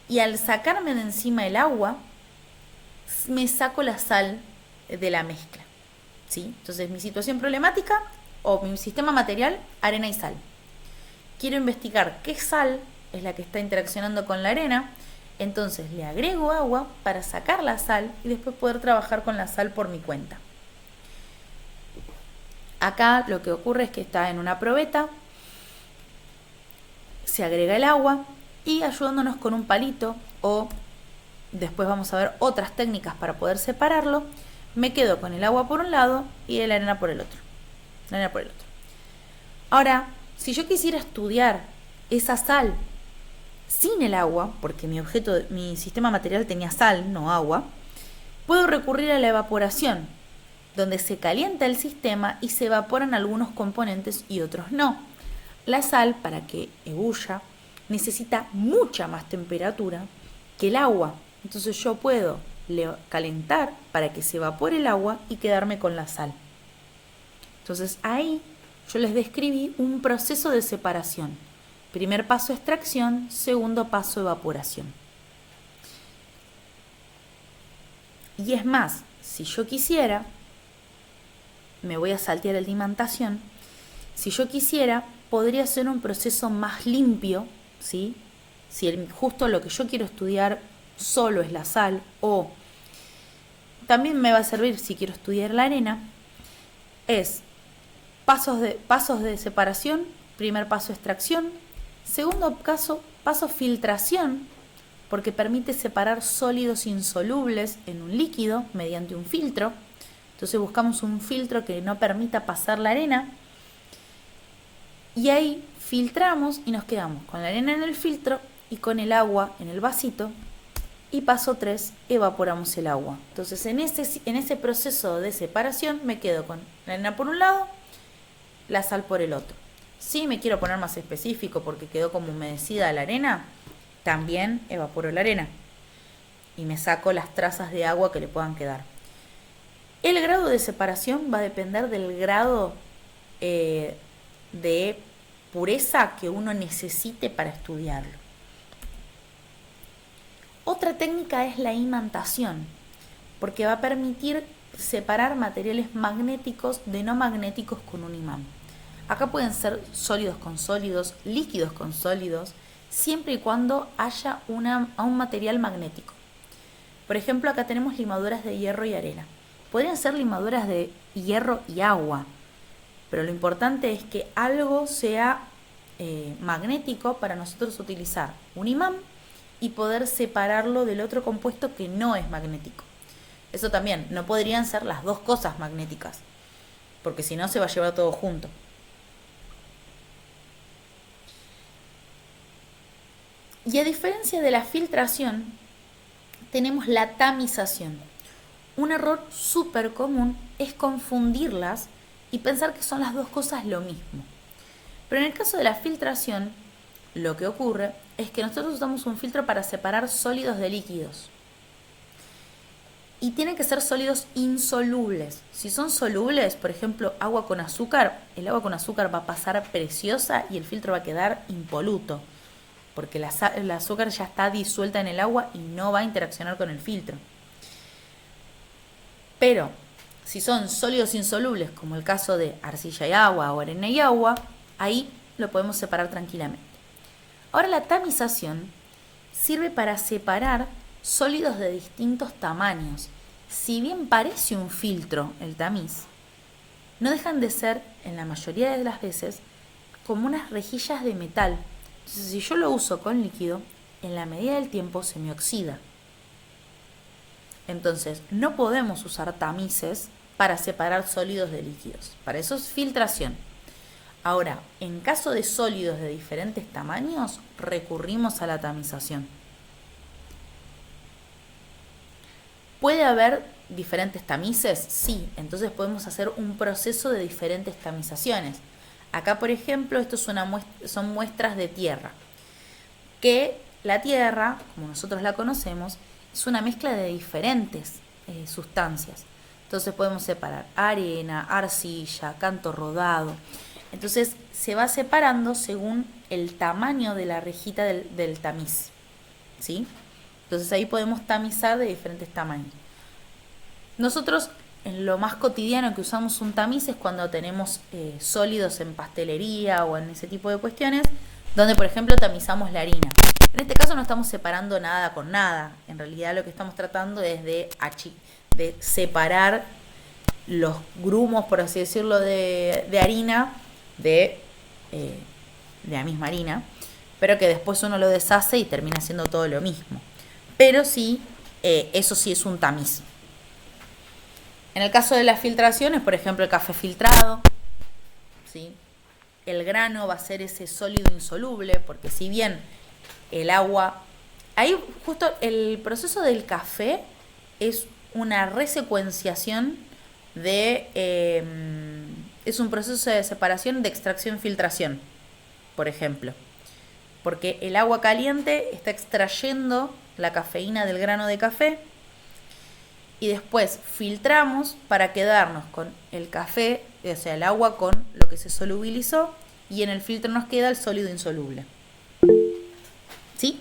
A: y al sacarme de encima el agua, me saco la sal de la mezcla, ¿sí? Entonces mi situación problemática o mi sistema material, arena y sal. Quiero investigar qué sal es la que está interaccionando con la arena, entonces le agrego agua para sacar la sal y después poder trabajar con la sal por mi cuenta. Acá lo que ocurre es que está en una probeta, se agrega el agua y ayudándonos con un palito, o después vamos a ver otras técnicas para poder separarlo, me quedo con el agua por un lado y la arena por el otro. Ahora, si yo quisiera estudiar esa sal sin el agua, porque mi sistema material tenía sal, no agua, puedo recurrir a la evaporación, donde se calienta el sistema y se evaporan algunos componentes y otros no. La sal, para que ebulla, necesita mucha más temperatura que el agua. Entonces yo puedo calentar para que se evapore el agua y quedarme con la sal. Entonces ahí yo les describí un proceso de separación. Primer paso, extracción. Segundo paso, evaporación. Y es más, si yo quisiera, me voy a saltear el de imantación, si yo quisiera, podría ser un proceso más limpio, ¿sí? Si justo lo que yo quiero estudiar solo es la sal, o también me va a servir si quiero estudiar la arena, es pasos de separación. Primer paso, extracción. Segundo paso, filtración, porque permite separar sólidos insolubles en un líquido mediante un filtro. Entonces buscamos un filtro que no permita pasar la arena y ahí filtramos y nos quedamos con la arena en el filtro y con el agua en el vasito. Y paso 3, evaporamos el agua. Entonces en ese proceso de separación me quedo con la arena por un lado, la sal por el otro. Si me quiero poner más específico porque quedó como humedecida la arena, también evaporo la arena y me saco las trazas de agua que le puedan quedar. El grado de separación va a depender del grado de pureza que uno necesite para estudiarlo. Otra técnica es la imantación, porque va a permitir separar materiales magnéticos de no magnéticos con un imán. Acá pueden ser sólidos con sólidos, líquidos con sólidos, siempre y cuando haya un material magnético. Por ejemplo, acá tenemos limaduras de hierro y arena. Podrían ser limaduras de hierro y agua, pero lo importante es que algo sea magnético para nosotros utilizar un imán y poder separarlo del otro compuesto que no es magnético. Eso también, no podrían ser las dos cosas magnéticas, porque si no se va a llevar todo junto. Y a diferencia de la filtración, tenemos la tamización. Un error súper común es confundirlas y pensar que son las dos cosas lo mismo. Pero en el caso de la filtración, lo que ocurre es que nosotros usamos un filtro para separar sólidos de líquidos. Y tienen que ser sólidos insolubles. Si son solubles, por ejemplo, agua con azúcar, el agua con azúcar va a pasar preciosa y el filtro va a quedar impoluto, porque el azúcar ya está disuelta en el agua y no va a interaccionar con el filtro. Pero si son sólidos insolubles, como el caso de arcilla y agua o arena y agua, ahí lo podemos separar tranquilamente. Ahora la tamización sirve para separar sólidos de distintos tamaños. Si bien parece un filtro el tamiz, no dejan de ser, en la mayoría de las veces, como unas rejillas de metal. Entonces, si yo lo uso con líquido, en la medida del tiempo se me oxida. Entonces, no podemos usar tamices para separar sólidos de líquidos. Para eso es filtración. Ahora, en caso de sólidos de diferentes tamaños, recurrimos a la tamización. ¿Puede haber diferentes tamices? Sí, entonces podemos hacer un proceso de diferentes tamizaciones. Acá, por ejemplo, esto es son muestras de tierra. Que la tierra, como nosotros la conocemos, es una mezcla de diferentes sustancias. Entonces podemos separar arena, arcilla, canto rodado. Entonces se va separando según el tamaño de la rejita del tamiz, ¿sí? Entonces ahí podemos tamizar de diferentes tamaños. Nosotros en lo más cotidiano que usamos un tamiz es cuando tenemos sólidos en pastelería o en ese tipo de cuestiones, donde por ejemplo tamizamos la harina. En este caso no estamos separando nada con nada. En realidad lo que estamos tratando es de separar los grumos, por así decirlo, de harina de la misma harina, pero que después uno lo deshace y termina siendo todo lo mismo. Pero sí, eso sí es un tamiz. En el caso de las filtraciones, por ejemplo, el café filtrado, ¿sí? El grano va a ser ese sólido insoluble, porque si bien el agua... Ahí justo el proceso del café es una resecuenciación es un proceso de separación de extracción-filtración, por ejemplo. Porque el agua caliente está extrayendo la cafeína del grano de café y después filtramos para quedarnos con el café, o sea, el agua con lo que se solubilizó, y en el filtro nos queda el sólido insoluble. ¿Sí?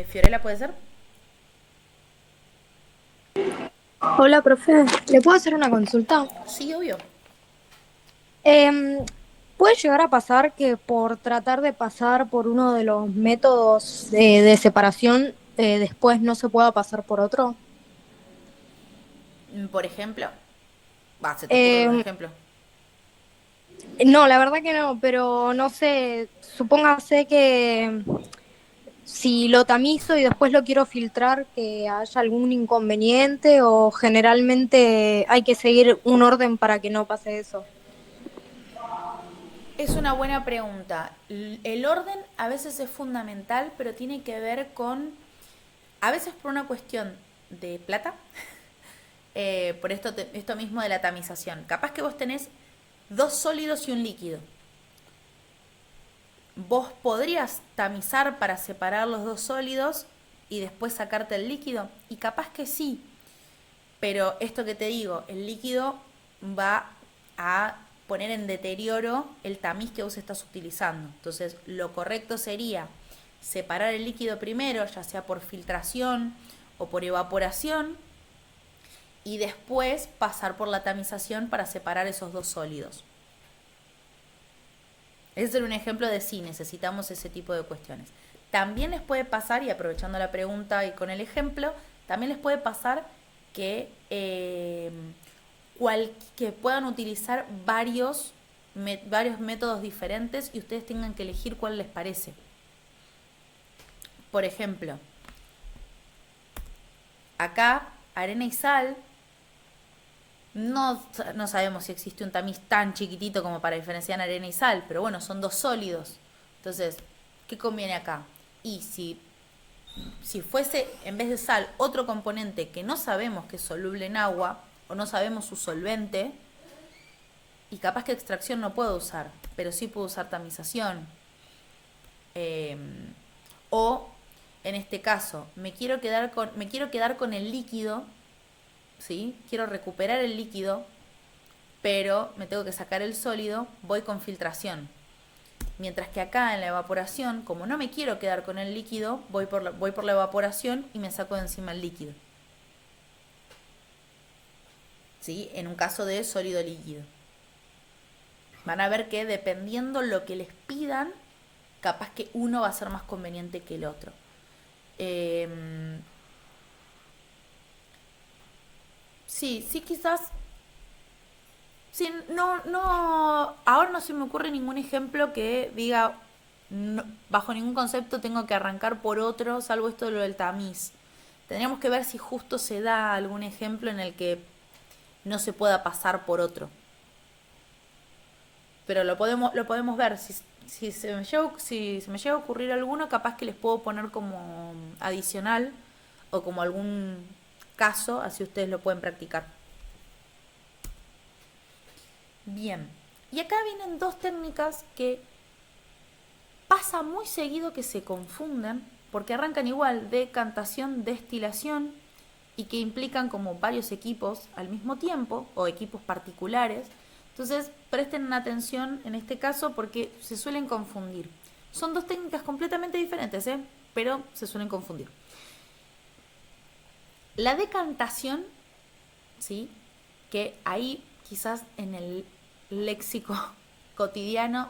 A: Fiorella, ¿puede ser?
F: Hola, profe. ¿Le puedo hacer una consulta?
A: Sí, obvio.
F: ¿Puede llegar a pasar que por tratar de pasar por uno de los métodos de separación, después no se pueda pasar por otro?
A: Por ejemplo, ¿se te ocurre un
F: Eh,
A: ejemplo?
F: no, la verdad que no, pero no sé, supóngase que si lo tamizo y después lo quiero filtrar, que haya algún inconveniente o generalmente hay que seguir un orden para que no pase eso.
A: Es una buena pregunta. El orden a veces es fundamental, pero tiene que ver con, a veces por una cuestión de plata, por esto mismo de la tamización. Capaz que vos tenés 2 sólidos y un líquido. Vos podrías tamizar para separar los 2 sólidos y después sacarte el líquido. Y capaz que sí. Pero esto que te digo, el líquido va a poner en deterioro el tamiz que vos estás utilizando. Entonces, lo correcto sería separar el líquido primero, ya sea por filtración o por evaporación, y después pasar por la tamización para separar esos 2 sólidos. Ese es un ejemplo de si necesitamos ese tipo de cuestiones. También les puede pasar, y aprovechando la pregunta y con el ejemplo, también les puede pasar que que puedan utilizar varios métodos diferentes y ustedes tengan que elegir cuál les parece. Por ejemplo, acá arena y sal, no sabemos si existe un tamiz tan chiquitito como para diferenciar arena y sal, pero bueno, son 2 sólidos. Entonces, ¿qué conviene acá? Y si si fuese en vez de sal otro componente que no sabemos que es soluble en agua o no sabemos su solvente, y capaz que extracción no puedo usar, pero sí puedo usar tamización. O en este caso, me quiero quedar con el líquido, ¿sí? Quiero recuperar el líquido, pero me tengo que sacar el sólido, voy con filtración. Mientras que acá en la evaporación, como no me quiero quedar con el líquido, voy por la evaporación y me saco de encima el líquido. ¿Sí? En un caso de sólido líquido. Van a ver que dependiendo lo que les pidan, capaz que uno va a ser más conveniente que el otro. Sí, quizás. Sí, ahora no se me ocurre ningún ejemplo que diga, bajo ningún concepto tengo que arrancar por otro, salvo esto de lo del tamiz. Tendríamos que ver si justo se da algún ejemplo en el que no se pueda pasar por otro. Pero lo podemos ver. Si se me llega a ocurrir alguno, capaz que les puedo poner como adicional o como algún caso, así ustedes lo pueden practicar. Bien, y acá vienen dos técnicas que pasa muy seguido que se confunden, porque arrancan igual, decantación, destilación, y que implican como varios equipos al mismo tiempo, o equipos particulares. Entonces, presten atención en este caso porque se suelen confundir. Son dos técnicas completamente diferentes, pero se suelen confundir. La decantación, ¿sí? Que ahí quizás en el léxico cotidiano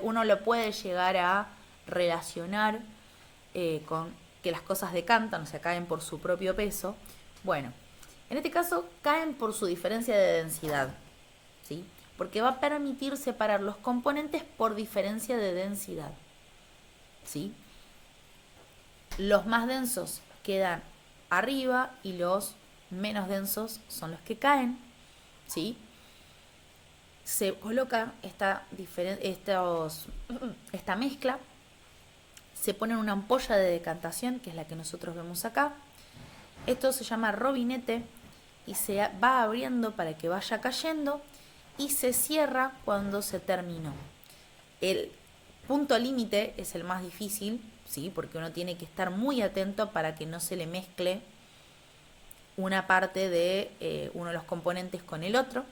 A: uno lo puede llegar a relacionar con que las cosas decantan, o sea, caen por su propio peso. Bueno, en este caso caen por su diferencia de densidad, ¿sí? Porque va a permitir separar los componentes por diferencia de densidad, ¿sí? Los más densos quedan arriba y los menos densos son los que caen, ¿sí? Se coloca esta mezcla, se pone en una ampolla de decantación, que es la que nosotros vemos acá. Esto se llama robinete y se va abriendo para que vaya cayendo y se cierra cuando se terminó. El punto límite es el más difícil, ¿sí? Porque uno tiene que estar muy atento para que no se le mezcle una parte de uno de los componentes con el otro.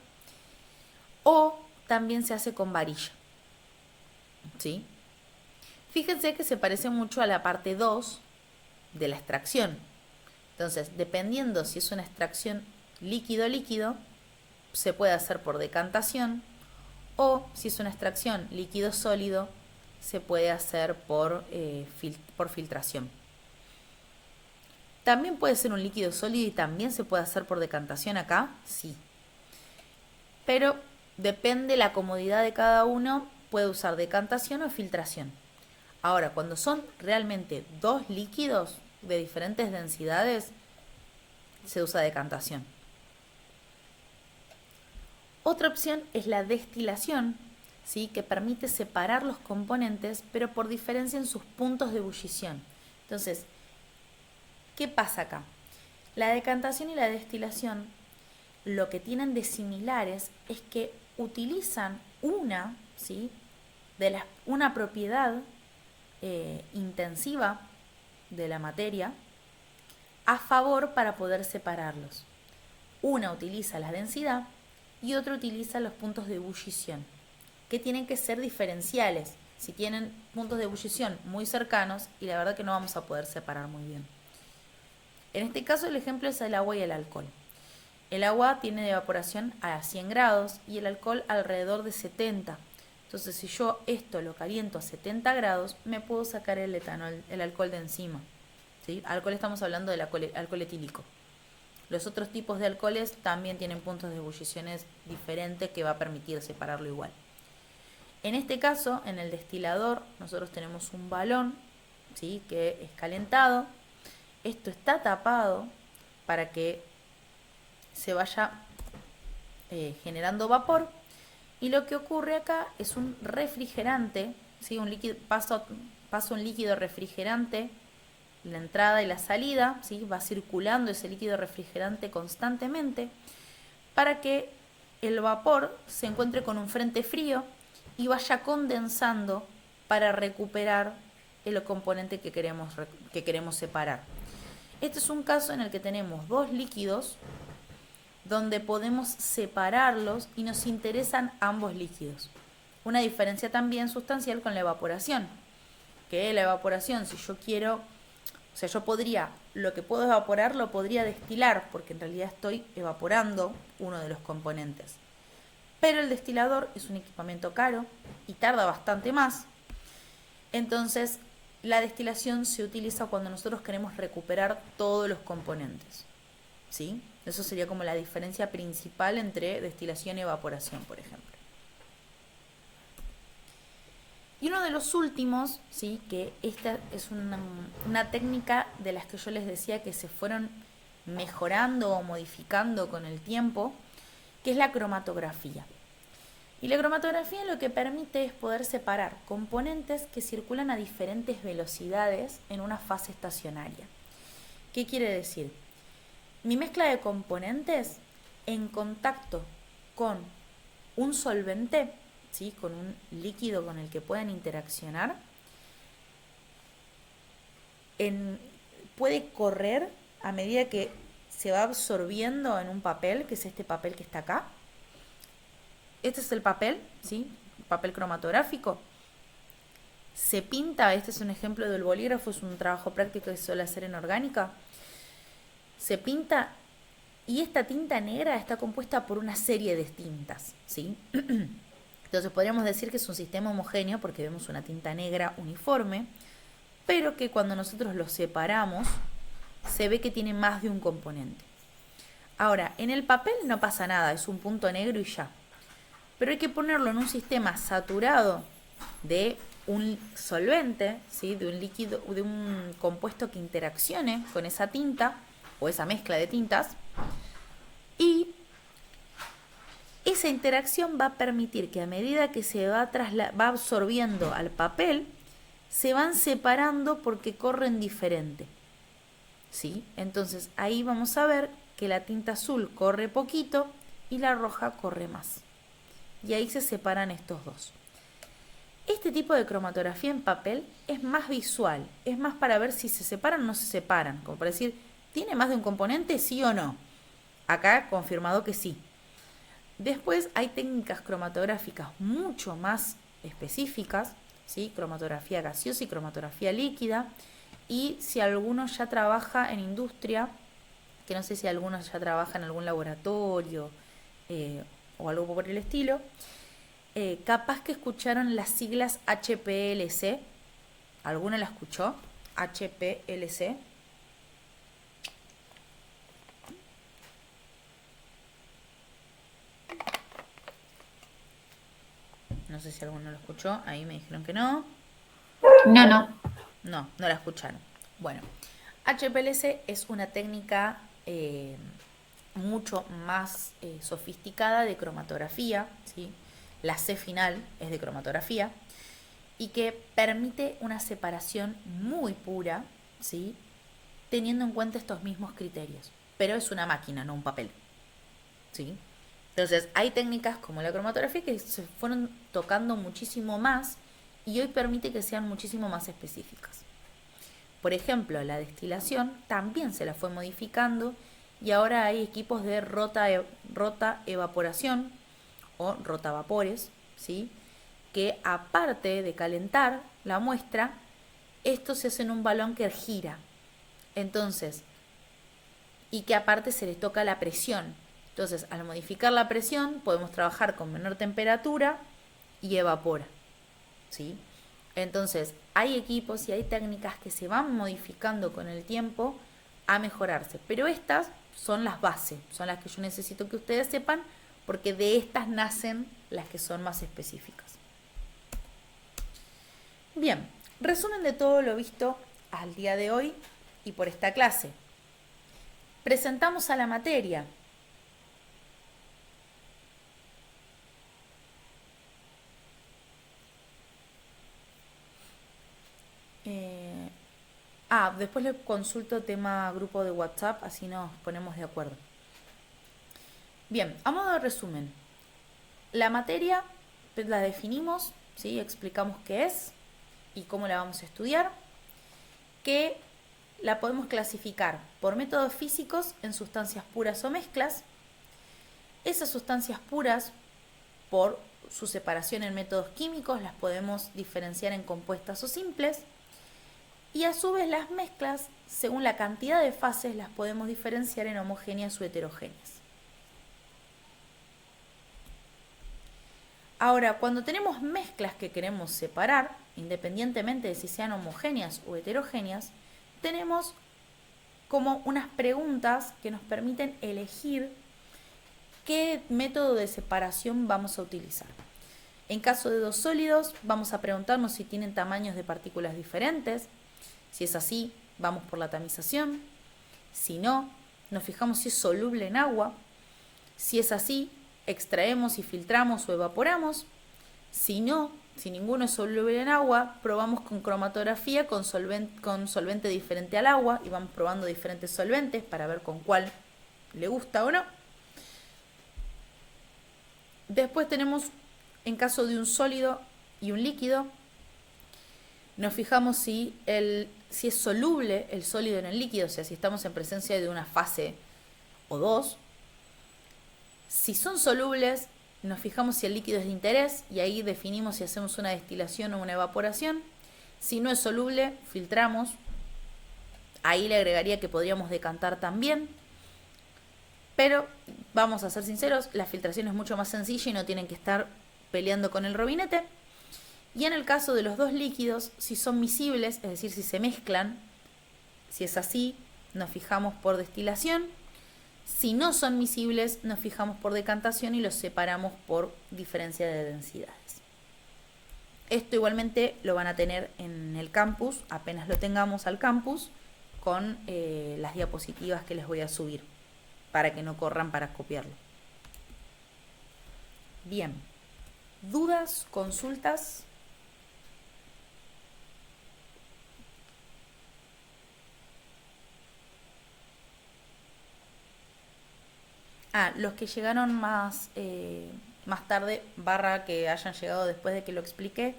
A: O también se hace con varilla, ¿sí? Fíjense que se parece mucho a la parte 2 de la extracción. Entonces, dependiendo si es una extracción líquido-líquido, se puede hacer por decantación, o si es una extracción líquido-sólido, se puede hacer por filtración. También puede ser un líquido sólido y también se puede hacer por decantación acá, sí. Pero depende la comodidad de cada uno, puede usar decantación o filtración. Ahora, cuando son realmente dos líquidos de diferentes densidades, se usa decantación. Otra opción es la destilación, ¿sí? Que permite separar los componentes, pero por diferencia en sus puntos de ebullición. Entonces, ¿qué pasa acá? La decantación y la destilación lo que tienen de similares es que utilizan una propiedad intensiva de la materia a favor para poder separarlos. Una utiliza la densidad y otra utiliza los puntos de ebullición, que tienen que ser diferenciales. Si tienen puntos de ebullición muy cercanos, y la verdad que no vamos a poder separar muy bien. En este caso el ejemplo es el agua y el alcohol. El agua tiene de evaporación a 100 grados y el alcohol alrededor de 70. Entonces, si yo esto lo caliento a 70 grados, me puedo sacar el etanol, el alcohol de encima, ¿sí? Alcohol, estamos hablando del alcohol etílico. Los otros tipos de alcoholes también tienen puntos de ebulliciones diferentes que va a permitir separarlo igual. En este caso, en el destilador, nosotros tenemos un balón, ¿sí? Que es calentado. Esto está tapado para que se vaya generando vapor, y lo que ocurre acá es un refrigerante, ¿sí? Paso un líquido refrigerante la entrada y la salida, ¿sí? Va circulando ese líquido refrigerante constantemente para que el vapor se encuentre con un frente frío y vaya condensando para recuperar el componente que queremos separar. Este es un caso en el que tenemos dos líquidos donde podemos separarlos y nos interesan ambos líquidos. Una diferencia también sustancial con la evaporación, que la evaporación, si yo quiero, o sea, yo podría, lo que puedo evaporar lo podría destilar, porque en realidad estoy evaporando uno de los componentes. Pero el destilador es un equipamiento caro y tarda bastante más. Entonces, la destilación se utiliza cuando nosotros queremos recuperar todos los componentes, ¿sí? Eso sería como la diferencia principal entre destilación y evaporación, por ejemplo. Y uno de los últimos, ¿sí? Que esta es una técnica de las que yo les decía que se fueron mejorando o modificando con el tiempo, que es la cromatografía. Y la cromatografía lo que permite es poder separar componentes que circulan a diferentes velocidades en una fase estacionaria. ¿Qué quiere decir? Mi mezcla de componentes en contacto con un solvente, ¿sí? Con un líquido con el que puedan interaccionar, puede correr a medida que se va absorbiendo en un papel, que es este papel que está acá. Este es el papel, ¿sí? Papel cromatográfico. Se pinta, este es un ejemplo del bolígrafo, es un trabajo práctico que se suele hacer en orgánica. Se pinta y esta tinta negra está compuesta por una serie de tintas, ¿sí? Entonces podríamos decir que es un sistema homogéneo porque vemos una tinta negra uniforme, pero que cuando nosotros lo separamos se ve que tiene más de un componente. Ahora, en el papel no pasa nada, es un punto negro y ya. Pero hay que ponerlo en un sistema saturado de un solvente, ¿sí? De un líquido, de un compuesto que interaccione con esa tinta o esa mezcla de tintas, y esa interacción va a permitir que a medida que se va absorbiendo al papel, se van separando porque corren diferente, ¿sí? Entonces ahí vamos a ver que la tinta azul corre poquito y la roja corre más. Y ahí se separan estos dos. Este tipo de cromatografía en papel es más visual, es más para ver si se separan o no se separan, como para decir, ¿tiene más de un componente, sí o no? Acá confirmado que sí. Después hay técnicas cromatográficas mucho más específicas, ¿sí? Cromatografía gaseosa y cromatografía líquida. Y si alguno ya trabaja en industria, que no sé si alguno ya trabaja en algún laboratorio o algo por el estilo, capaz que escucharon las siglas HPLC. ¿Alguno la escuchó? HPLC. No sé si alguno lo escuchó. Ahí me dijeron que no.
B: No.
A: No la escucharon. Bueno, HPLC es una técnica mucho más sofisticada de cromatografía, ¿sí? La C final es de cromatografía y que permite una separación muy pura, ¿sí? Teniendo en cuenta estos mismos criterios. Pero es una máquina, no un papel, ¿sí? Entonces hay técnicas como la cromatografía que se fueron tocando muchísimo más y hoy permite que sean muchísimo más específicas. Por ejemplo, la destilación también se la fue modificando y ahora hay equipos de rota evaporación o rotavapores, ¿sí? Que aparte de calentar la muestra, esto se hace en un balón que gira. Entonces, y que aparte se les toca la presión. Entonces, al modificar la presión, podemos trabajar con menor temperatura y evapora, ¿sí? Entonces, hay equipos y hay técnicas que se van modificando con el tiempo a mejorarse. Pero estas son las bases, son las que yo necesito que ustedes sepan, porque de estas nacen las que son más específicas. Bien, resumen de todo lo visto al día de hoy y por esta clase. Presentamos a la materia. Después le consulto tema grupo de WhatsApp, así nos ponemos de acuerdo. Bien, a modo de resumen, la materia la definimos, ¿sí? Explicamos qué es y cómo la vamos a estudiar, que la podemos clasificar por métodos físicos en sustancias puras o mezclas. Esas sustancias puras, por su separación en métodos químicos, las podemos diferenciar en compuestas o simples. Y a su vez las mezclas, según la cantidad de fases, las podemos diferenciar en homogéneas o heterogéneas. Ahora, cuando tenemos mezclas que queremos separar, independientemente de si sean homogéneas o heterogéneas, tenemos como unas preguntas que nos permiten elegir qué método de separación vamos a utilizar. En caso de dos sólidos, vamos a preguntarnos si tienen tamaños de partículas diferentes. Si es así, vamos por la tamización. Si no, nos fijamos si es soluble en agua. Si es así, extraemos y filtramos o evaporamos. Si no, si ninguno es soluble en agua, probamos con cromatografía con solvente diferente al agua y vamos probando diferentes solventes para ver con cuál le gusta o no. Después tenemos, en caso de un sólido y un líquido, nos fijamos si es soluble el sólido en el líquido, o sea, si estamos en presencia de una fase o dos. Si son solubles, nos fijamos si el líquido es de interés y ahí definimos si hacemos una destilación o una evaporación. Si no es soluble, filtramos. Ahí le agregaría que podríamos decantar también. Pero vamos a ser sinceros, la filtración es mucho más sencilla y no tienen que estar peleando con el robinete. Y en el caso de los dos líquidos, si son miscibles, es decir, si se mezclan, si es así, nos fijamos por destilación. Si no son miscibles, nos fijamos por decantación y los separamos por diferencia de densidades. Esto igualmente lo van a tener en el campus, apenas lo tengamos al campus, con las diapositivas que les voy a subir, para que no corran para copiarlo. Bien, ¿dudas, consultas? Los que llegaron más tarde, barra que hayan llegado después de que lo expliqué,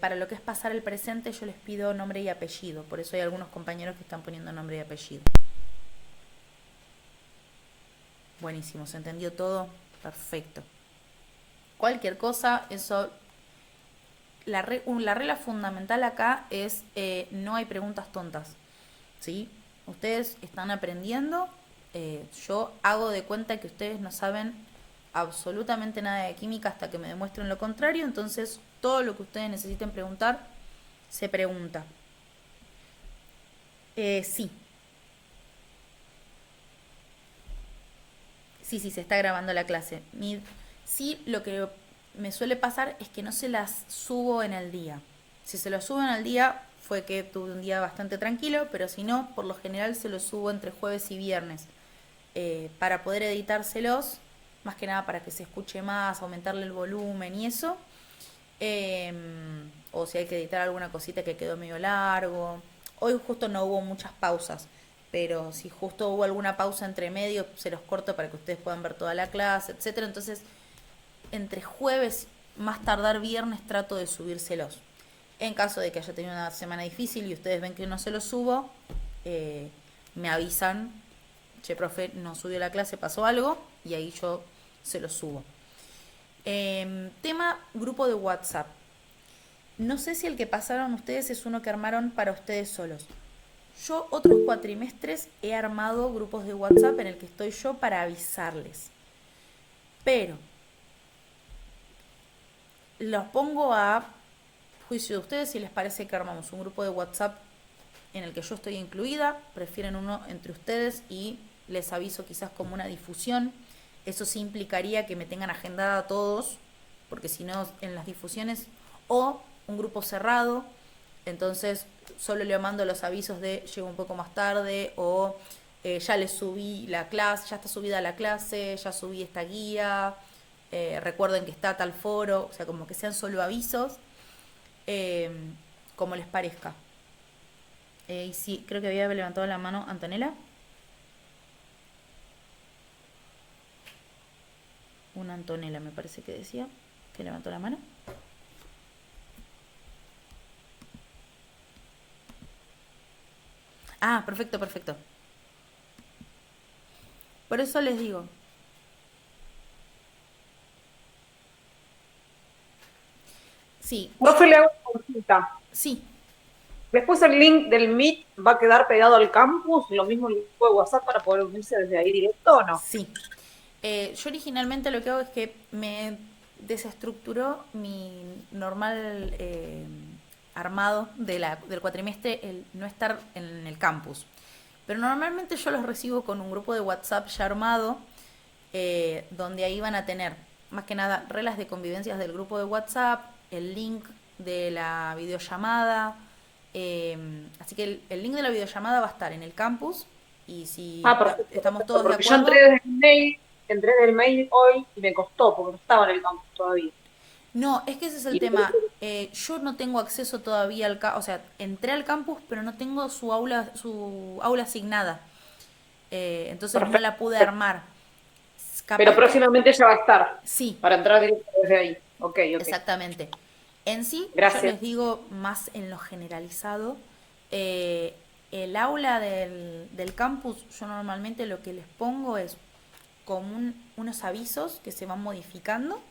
A: para lo que es pasar el presente yo les pido nombre y apellido, por eso hay algunos compañeros que están poniendo nombre y apellido. Buenísimo, ¿se entendió todo? Perfecto. Cualquier cosa, eso... La regla fundamental acá es no hay preguntas tontas, ¿sí? Ustedes están aprendiendo, yo hago de cuenta que ustedes no saben absolutamente nada de química hasta que me demuestren lo contrario, entonces todo lo que ustedes necesiten preguntar, se pregunta. Sí, se está grabando la clase. Sí, lo que me suele pasar es que no se las subo en el día. Si se lo subo en el día fue que tuve un día bastante tranquilo, pero si no, por lo general se los subo entre jueves y viernes para poder editárselos, más que nada para que se escuche más, aumentarle el volumen y eso. O si hay que editar alguna cosita que quedó medio largo. Hoy justo no hubo muchas pausas, pero si justo hubo alguna pausa entre medio, se los corto para que ustedes puedan ver toda la clase, etcétera. Entonces, entre jueves, más tardar viernes, trato de subírselos. En caso de que haya tenido una semana difícil y ustedes ven que no se los subo, me avisan, che, profe, no subió la clase, pasó algo, y ahí yo se los subo. Tema grupo de WhatsApp. No sé si el que pasaron ustedes es uno que armaron para ustedes solos. Yo otros cuatrimestres he armado grupos de WhatsApp en el que estoy yo para avisarles. Pero los pongo a juicio de ustedes si les parece que armamos un grupo de WhatsApp en el que yo estoy incluida, prefieren uno entre ustedes y les aviso quizás como una difusión. Eso sí implicaría que me tengan agendada a todos, porque si no en las difusiones, o un grupo cerrado, entonces solo le mando los avisos de llego un poco más tarde, o ya les subí la clase, ya está subida la clase, ya subí esta guía, recuerden que está tal foro, o sea, como que sean solo avisos, como les parezca. Y sí, creo que había levantado la mano Antonella. Una Antonella me parece que decía que levantó la mano. Ah, perfecto, perfecto. Por eso les digo. Sí,
E: Profe, le hago una consulta.
A: sí,
E: Después el link del Meet va a quedar pegado al campus, lo mismo el grupo de WhatsApp para poder unirse desde ahí directo, ¿o no?
A: sí. Yo originalmente lo que hago es que me desestructuró mi normal armado del cuatrimestre, el no estar en el campus. Pero normalmente yo los recibo con un grupo de WhatsApp ya armado, donde ahí van a tener más que nada reglas de convivencias del grupo de WhatsApp, el link de la videollamada. Así que el link de la videollamada va a estar en el campus y si
E: Ah, perfecto,
A: estamos
E: perfecto,
A: todos de
E: porque yo
A: acuerdo.
E: entré desde el mail hoy y me costó porque no estaba en el campus todavía.
A: No, es que ese es el
E: Y
A: tema. Yo no tengo acceso todavía o sea, entré al campus, pero no tengo su aula asignada. Entonces no la pude
E: perfecto.
A: armar.
E: Pero
A: Capaz que
E: próximamente ya va a estar
A: sí,
E: para entrar directo desde ahí. Ok, ok.
A: exactamente. En sí, yo
E: Gracias.
A: les digo más en lo generalizado. eh, el aula del campus, yo normalmente lo que les pongo es como unos avisos que se van modificando,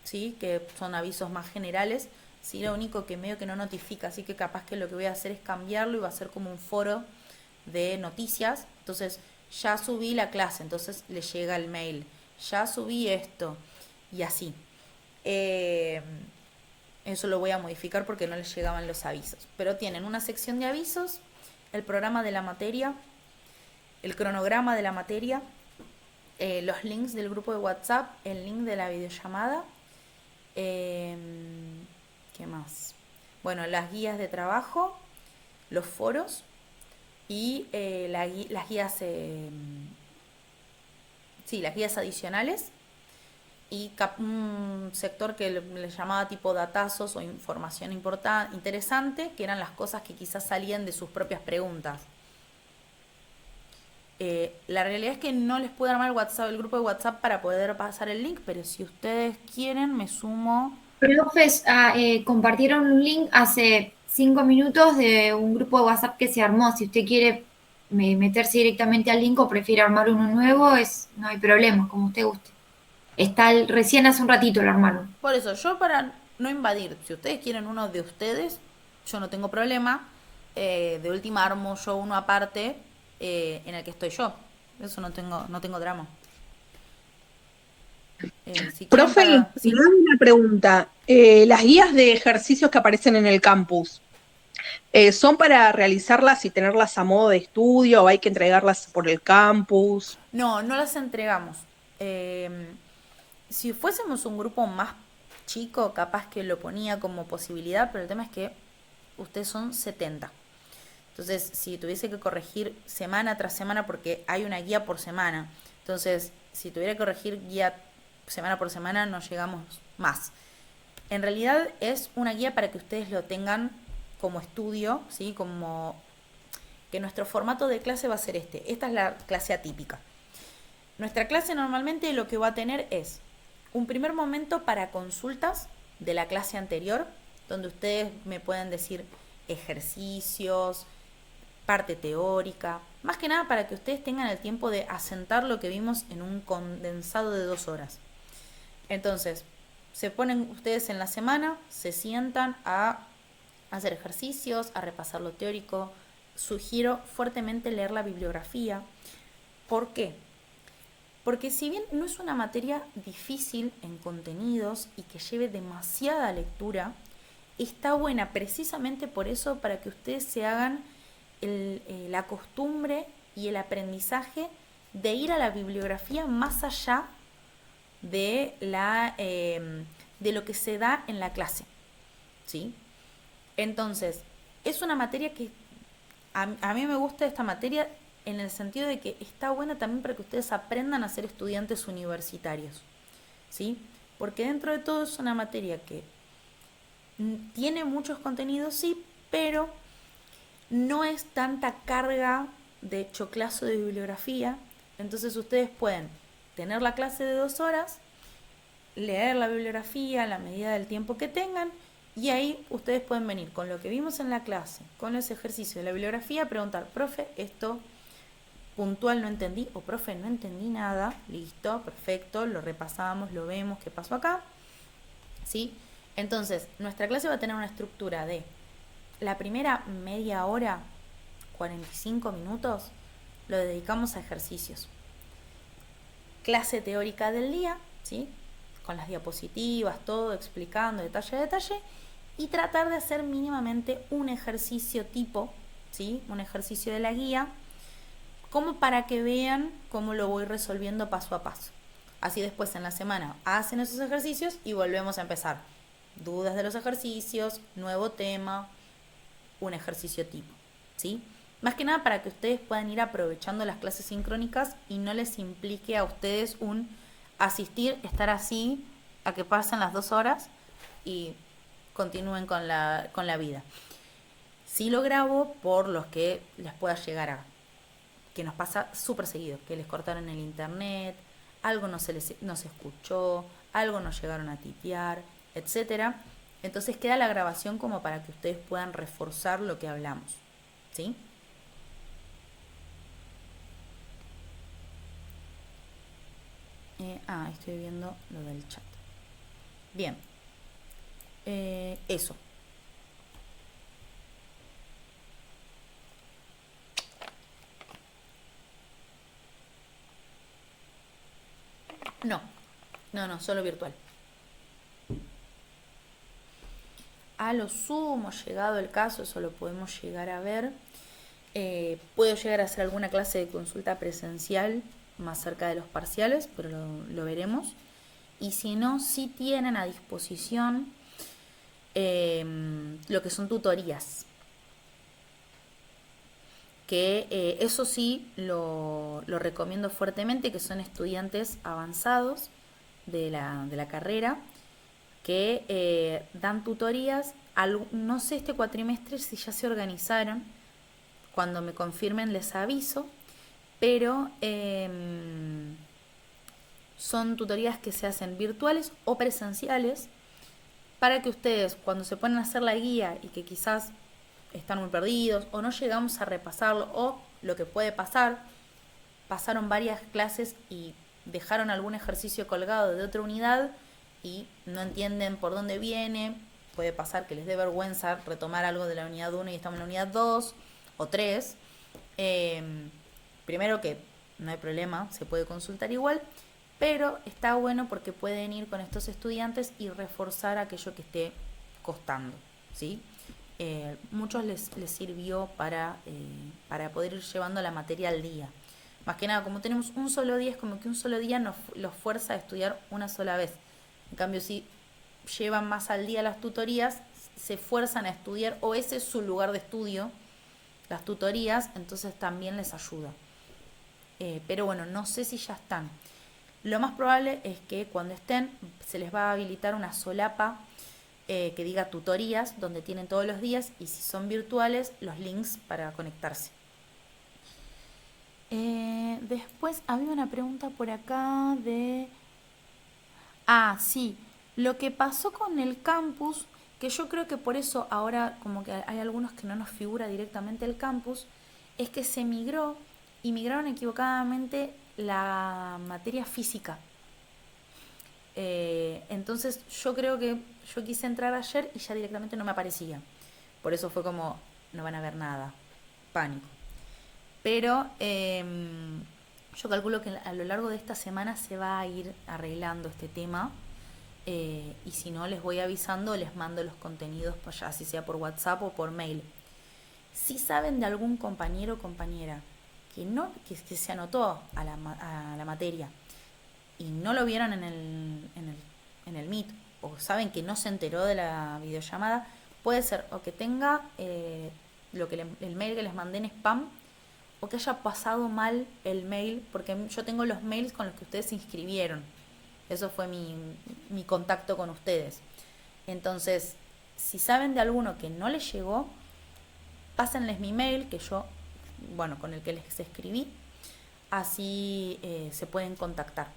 A: ¿sí? Que son avisos más generales. Sí, lo único que medio que no notifica, así que capaz que lo que voy a hacer es cambiarlo y va a ser como un foro de noticias. Entonces, ya subí la clase, entonces le llega el mail. Ya subí esto y así. Eh, Eso lo voy a modificar porque no les llegaban los avisos. Pero tienen una sección de avisos, el programa de la materia, el cronograma de la materia, los links del grupo de WhatsApp, el link de la videollamada. Eh, ¿Qué más? Bueno, las guías de trabajo, los foros y las guías, sí, las guías adicionales y un sector que le llamaba tipo datazos o información interesante, que eran las cosas que quizás salían de sus propias preguntas. La realidad es que no les puedo armar el grupo de WhatsApp para poder pasar el link, pero si ustedes quieren me sumo.
B: Profes, compartieron un link hace 5 minutos de un grupo de WhatsApp que se armó. Si usted quiere meterse directamente al link o prefiere armar uno nuevo, no hay problema, como usted guste. Recién hace un ratito lo armaron.
A: Por eso, yo para no invadir, si ustedes quieren uno de ustedes, yo no tengo problema. De última armo yo uno aparte en el que estoy yo. Eso no tengo drama. Si quieren
G: Profe, le
A: sí.
G: hago una pregunta. Las guías de ejercicios que aparecen en el campus, ¿son para realizarlas y tenerlas a modo de estudio o hay que entregarlas por el campus?
A: No, no las entregamos. Eh, si fuésemos un grupo más chico, capaz que lo ponía como posibilidad, pero el tema es que ustedes son 70. Entonces, si tuviese que corregir semana tras semana, porque hay una guía por semana, entonces, si tuviera que corregir guía semana por semana, no llegamos más. En realidad es una guía para que ustedes lo tengan como estudio, ¿sí? Como que nuestro formato de clase va a ser este. Esta es la clase atípica. Nuestra clase normalmente lo que va a tener es un primer momento para consultas de la clase anterior, donde ustedes me pueden decir ejercicios, parte teórica, más que nada para que ustedes tengan el tiempo de asentar lo que vimos en un condensado de 2 horas. Entonces, se ponen ustedes en la semana, se sientan a hacer ejercicios, a repasar lo teórico. Sugiero fuertemente leer la bibliografía. ¿Por qué? Porque si bien no es una materia difícil en contenidos y que lleve demasiada lectura, está buena precisamente por eso, para que ustedes se hagan la costumbre y el aprendizaje de ir a la bibliografía más allá de lo que se da en la clase, ¿sí? Entonces, es una materia que a mí me gusta esta materia en el sentido de que está buena también para que ustedes aprendan a ser estudiantes universitarios, ¿sí? Porque dentro de todo es una materia que tiene muchos contenidos, sí, pero no es tanta carga de choclazo de bibliografía, entonces ustedes pueden tener la clase de 2 horas, leer la bibliografía a la medida del tiempo que tengan, y ahí ustedes pueden venir con lo que vimos en la clase, con los ejercicios de la bibliografía, preguntar, profe, esto puntual no entendí, o profe, no entendí nada, listo, perfecto, lo repasamos, lo vemos, qué pasó acá, ¿sí? Entonces, nuestra clase va a tener una estructura de la primera media hora, 45 minutos, lo dedicamos a ejercicios. Clase teórica del día, ¿sí? Con las diapositivas, todo explicando detalle a detalle, y tratar de hacer mínimamente un ejercicio tipo, ¿sí? Un ejercicio de la guía, como para que vean cómo lo voy resolviendo paso a paso. Así después en la semana hacen esos ejercicios y volvemos a empezar. Dudas de los ejercicios, nuevo tema, un ejercicio tipo, ¿sí? Más que nada para que ustedes puedan ir aprovechando las clases sincrónicas y no les implique a ustedes un asistir, estar así, a que pasen las 2 horas y continúen con la vida. Sí lo grabo por los que les pueda llegar a, que nos pasa súper seguido, que les cortaron el internet, algo no se escuchó, algo no llegaron a tipear, etcétera. Entonces queda la grabación como para que ustedes puedan reforzar lo que hablamos, ¿sí? Estoy viendo lo del chat. Bien. Eso. No, solo virtual. A lo sumo, llegado el caso, eso lo podemos llegar a ver. Puedo llegar a hacer alguna clase de consulta presencial más cerca de los parciales, pero lo veremos. Y si no, sí tienen a disposición lo que son tutorías. Que eso sí lo recomiendo fuertemente, que son estudiantes avanzados de la carrera, que dan tutorías. No sé este cuatrimestre si ya se organizaron, cuando me confirmen les aviso, pero son tutorías que se hacen virtuales o presenciales, para que ustedes cuando se ponen a hacer la guía y que quizás están muy perdidos o no llegamos a repasarlo, o lo que puede pasar, pasaron varias clases y dejaron algún ejercicio colgado de otra unidad y no entienden por dónde viene, puede pasar que les dé vergüenza retomar algo de la unidad 1 y estamos en la unidad 2 o 3. Primero que no hay problema, se puede consultar igual, pero está bueno porque pueden ir con estos estudiantes y reforzar aquello que esté costando, ¿sí? Muchos les sirvió para poder ir llevando la materia al día. Más que nada, como tenemos un solo día, es como que un solo día los fuerza a estudiar una sola vez. En cambio, si llevan más al día las tutorías, se fuerzan a estudiar, o ese es su lugar de estudio, las tutorías, entonces también les ayuda. Pero bueno, no sé si ya están. Lo más probable es que cuando estén se les va a habilitar una solapa que diga tutorías, donde tienen todos los días, y si son virtuales, los links para conectarse. Después había una pregunta por acá de... sí, lo que pasó con el campus, que yo creo que por eso ahora como que hay algunos que no nos figura directamente el campus, es que se migró y migraron equivocadamente la materia física. Entonces yo creo que yo quise entrar ayer y ya directamente no me aparecía. Por eso fue como, no van a ver nada, pánico. Pero yo calculo que a lo largo de esta semana se va a ir arreglando este tema. Y si no, les voy avisando, les mando los contenidos, pues ya, así sea por WhatsApp o por mail. Si saben de algún compañero o compañera que se anotó a la materia y no lo vieron en el Meet, o saben que no se enteró de la videollamada, puede ser o que tenga el mail que les mandé en spam, o que haya pasado mal el mail, porque yo tengo los mails con los que ustedes se inscribieron. Eso fue mi contacto con ustedes. Entonces, si saben de alguno que no les llegó, pásenles mi mail, que yo, bueno, con el que les escribí, así se pueden contactar.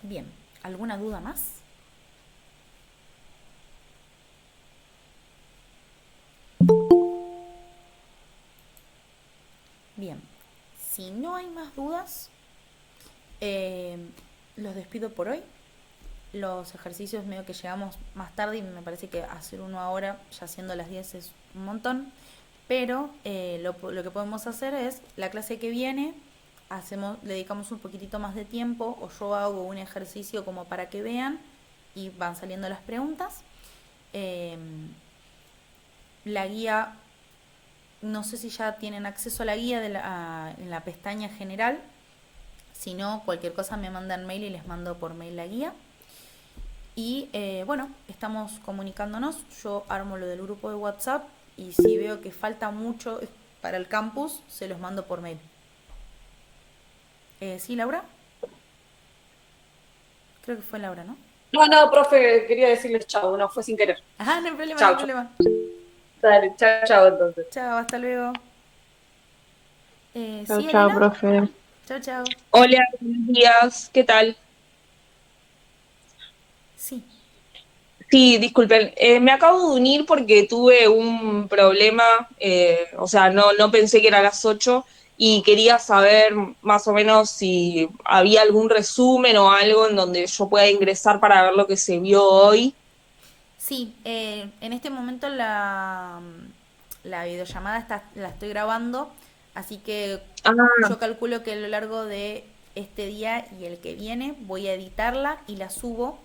A: Bien, ¿alguna duda más? Bien, si no hay más dudas, los despido por hoy. Los ejercicios medio que llegamos más tarde y me parece que hacer uno ahora, ya siendo las 10, es un montón. Pero lo que podemos hacer es, la clase que viene, le dedicamos un poquitito más de tiempo, o yo hago un ejercicio como para que vean y van saliendo las preguntas. La guía, no sé si ya tienen acceso a la guía en la pestaña general. Si no, cualquier cosa me mandan mail y les mando por mail la guía. Y bueno, estamos comunicándonos. Yo armo lo del grupo de WhatsApp y si veo que falta mucho para el campus, se los mando por mail. ¿Sí, Laura? Creo que fue Laura, ¿no?
E: No, profe, quería decirles chao, no, fue sin querer.
A: Ajá, no hay problema,
E: Chao,
A: no hay problema.
E: Dale, chao entonces.
A: Chao, hasta luego.
C: Chao,
A: ¿Sí,
C: chao,
A: Elena?
C: profe.
A: Chao, chao.
G: Hola, buenos días, ¿qué tal?
A: Sí.
G: Sí, disculpen, me acabo de unir porque tuve un problema, o sea, no pensé que era a las 8 y quería saber más o menos si había algún resumen o algo en donde yo pueda ingresar para ver lo que se vio hoy.
A: Sí, en este momento la videollamada la estoy grabando, así que
G: Ah,
A: yo calculo que a lo largo de este día y el que viene voy a editarla y la subo.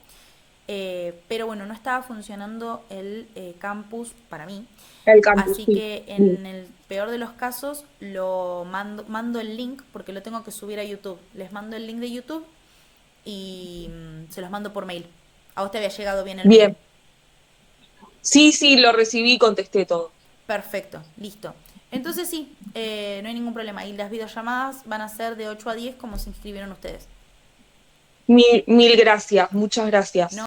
A: Pero bueno, no estaba funcionando el campus para mí.
G: el campus,
A: Así
G: sí.
A: que en el peor de los casos lo mando el link porque lo tengo que subir a YouTube. Les mando el link de YouTube y se los mando por mail. ¿A vos te había llegado bien el mail?
G: Bien, sí, lo recibí y contesté todo.
A: Perfecto, listo. Entonces sí, no hay ningún problema. Y las videollamadas van a ser de 8 a 10 como se inscribieron ustedes.
G: Mil gracias, muchas gracias.
A: No,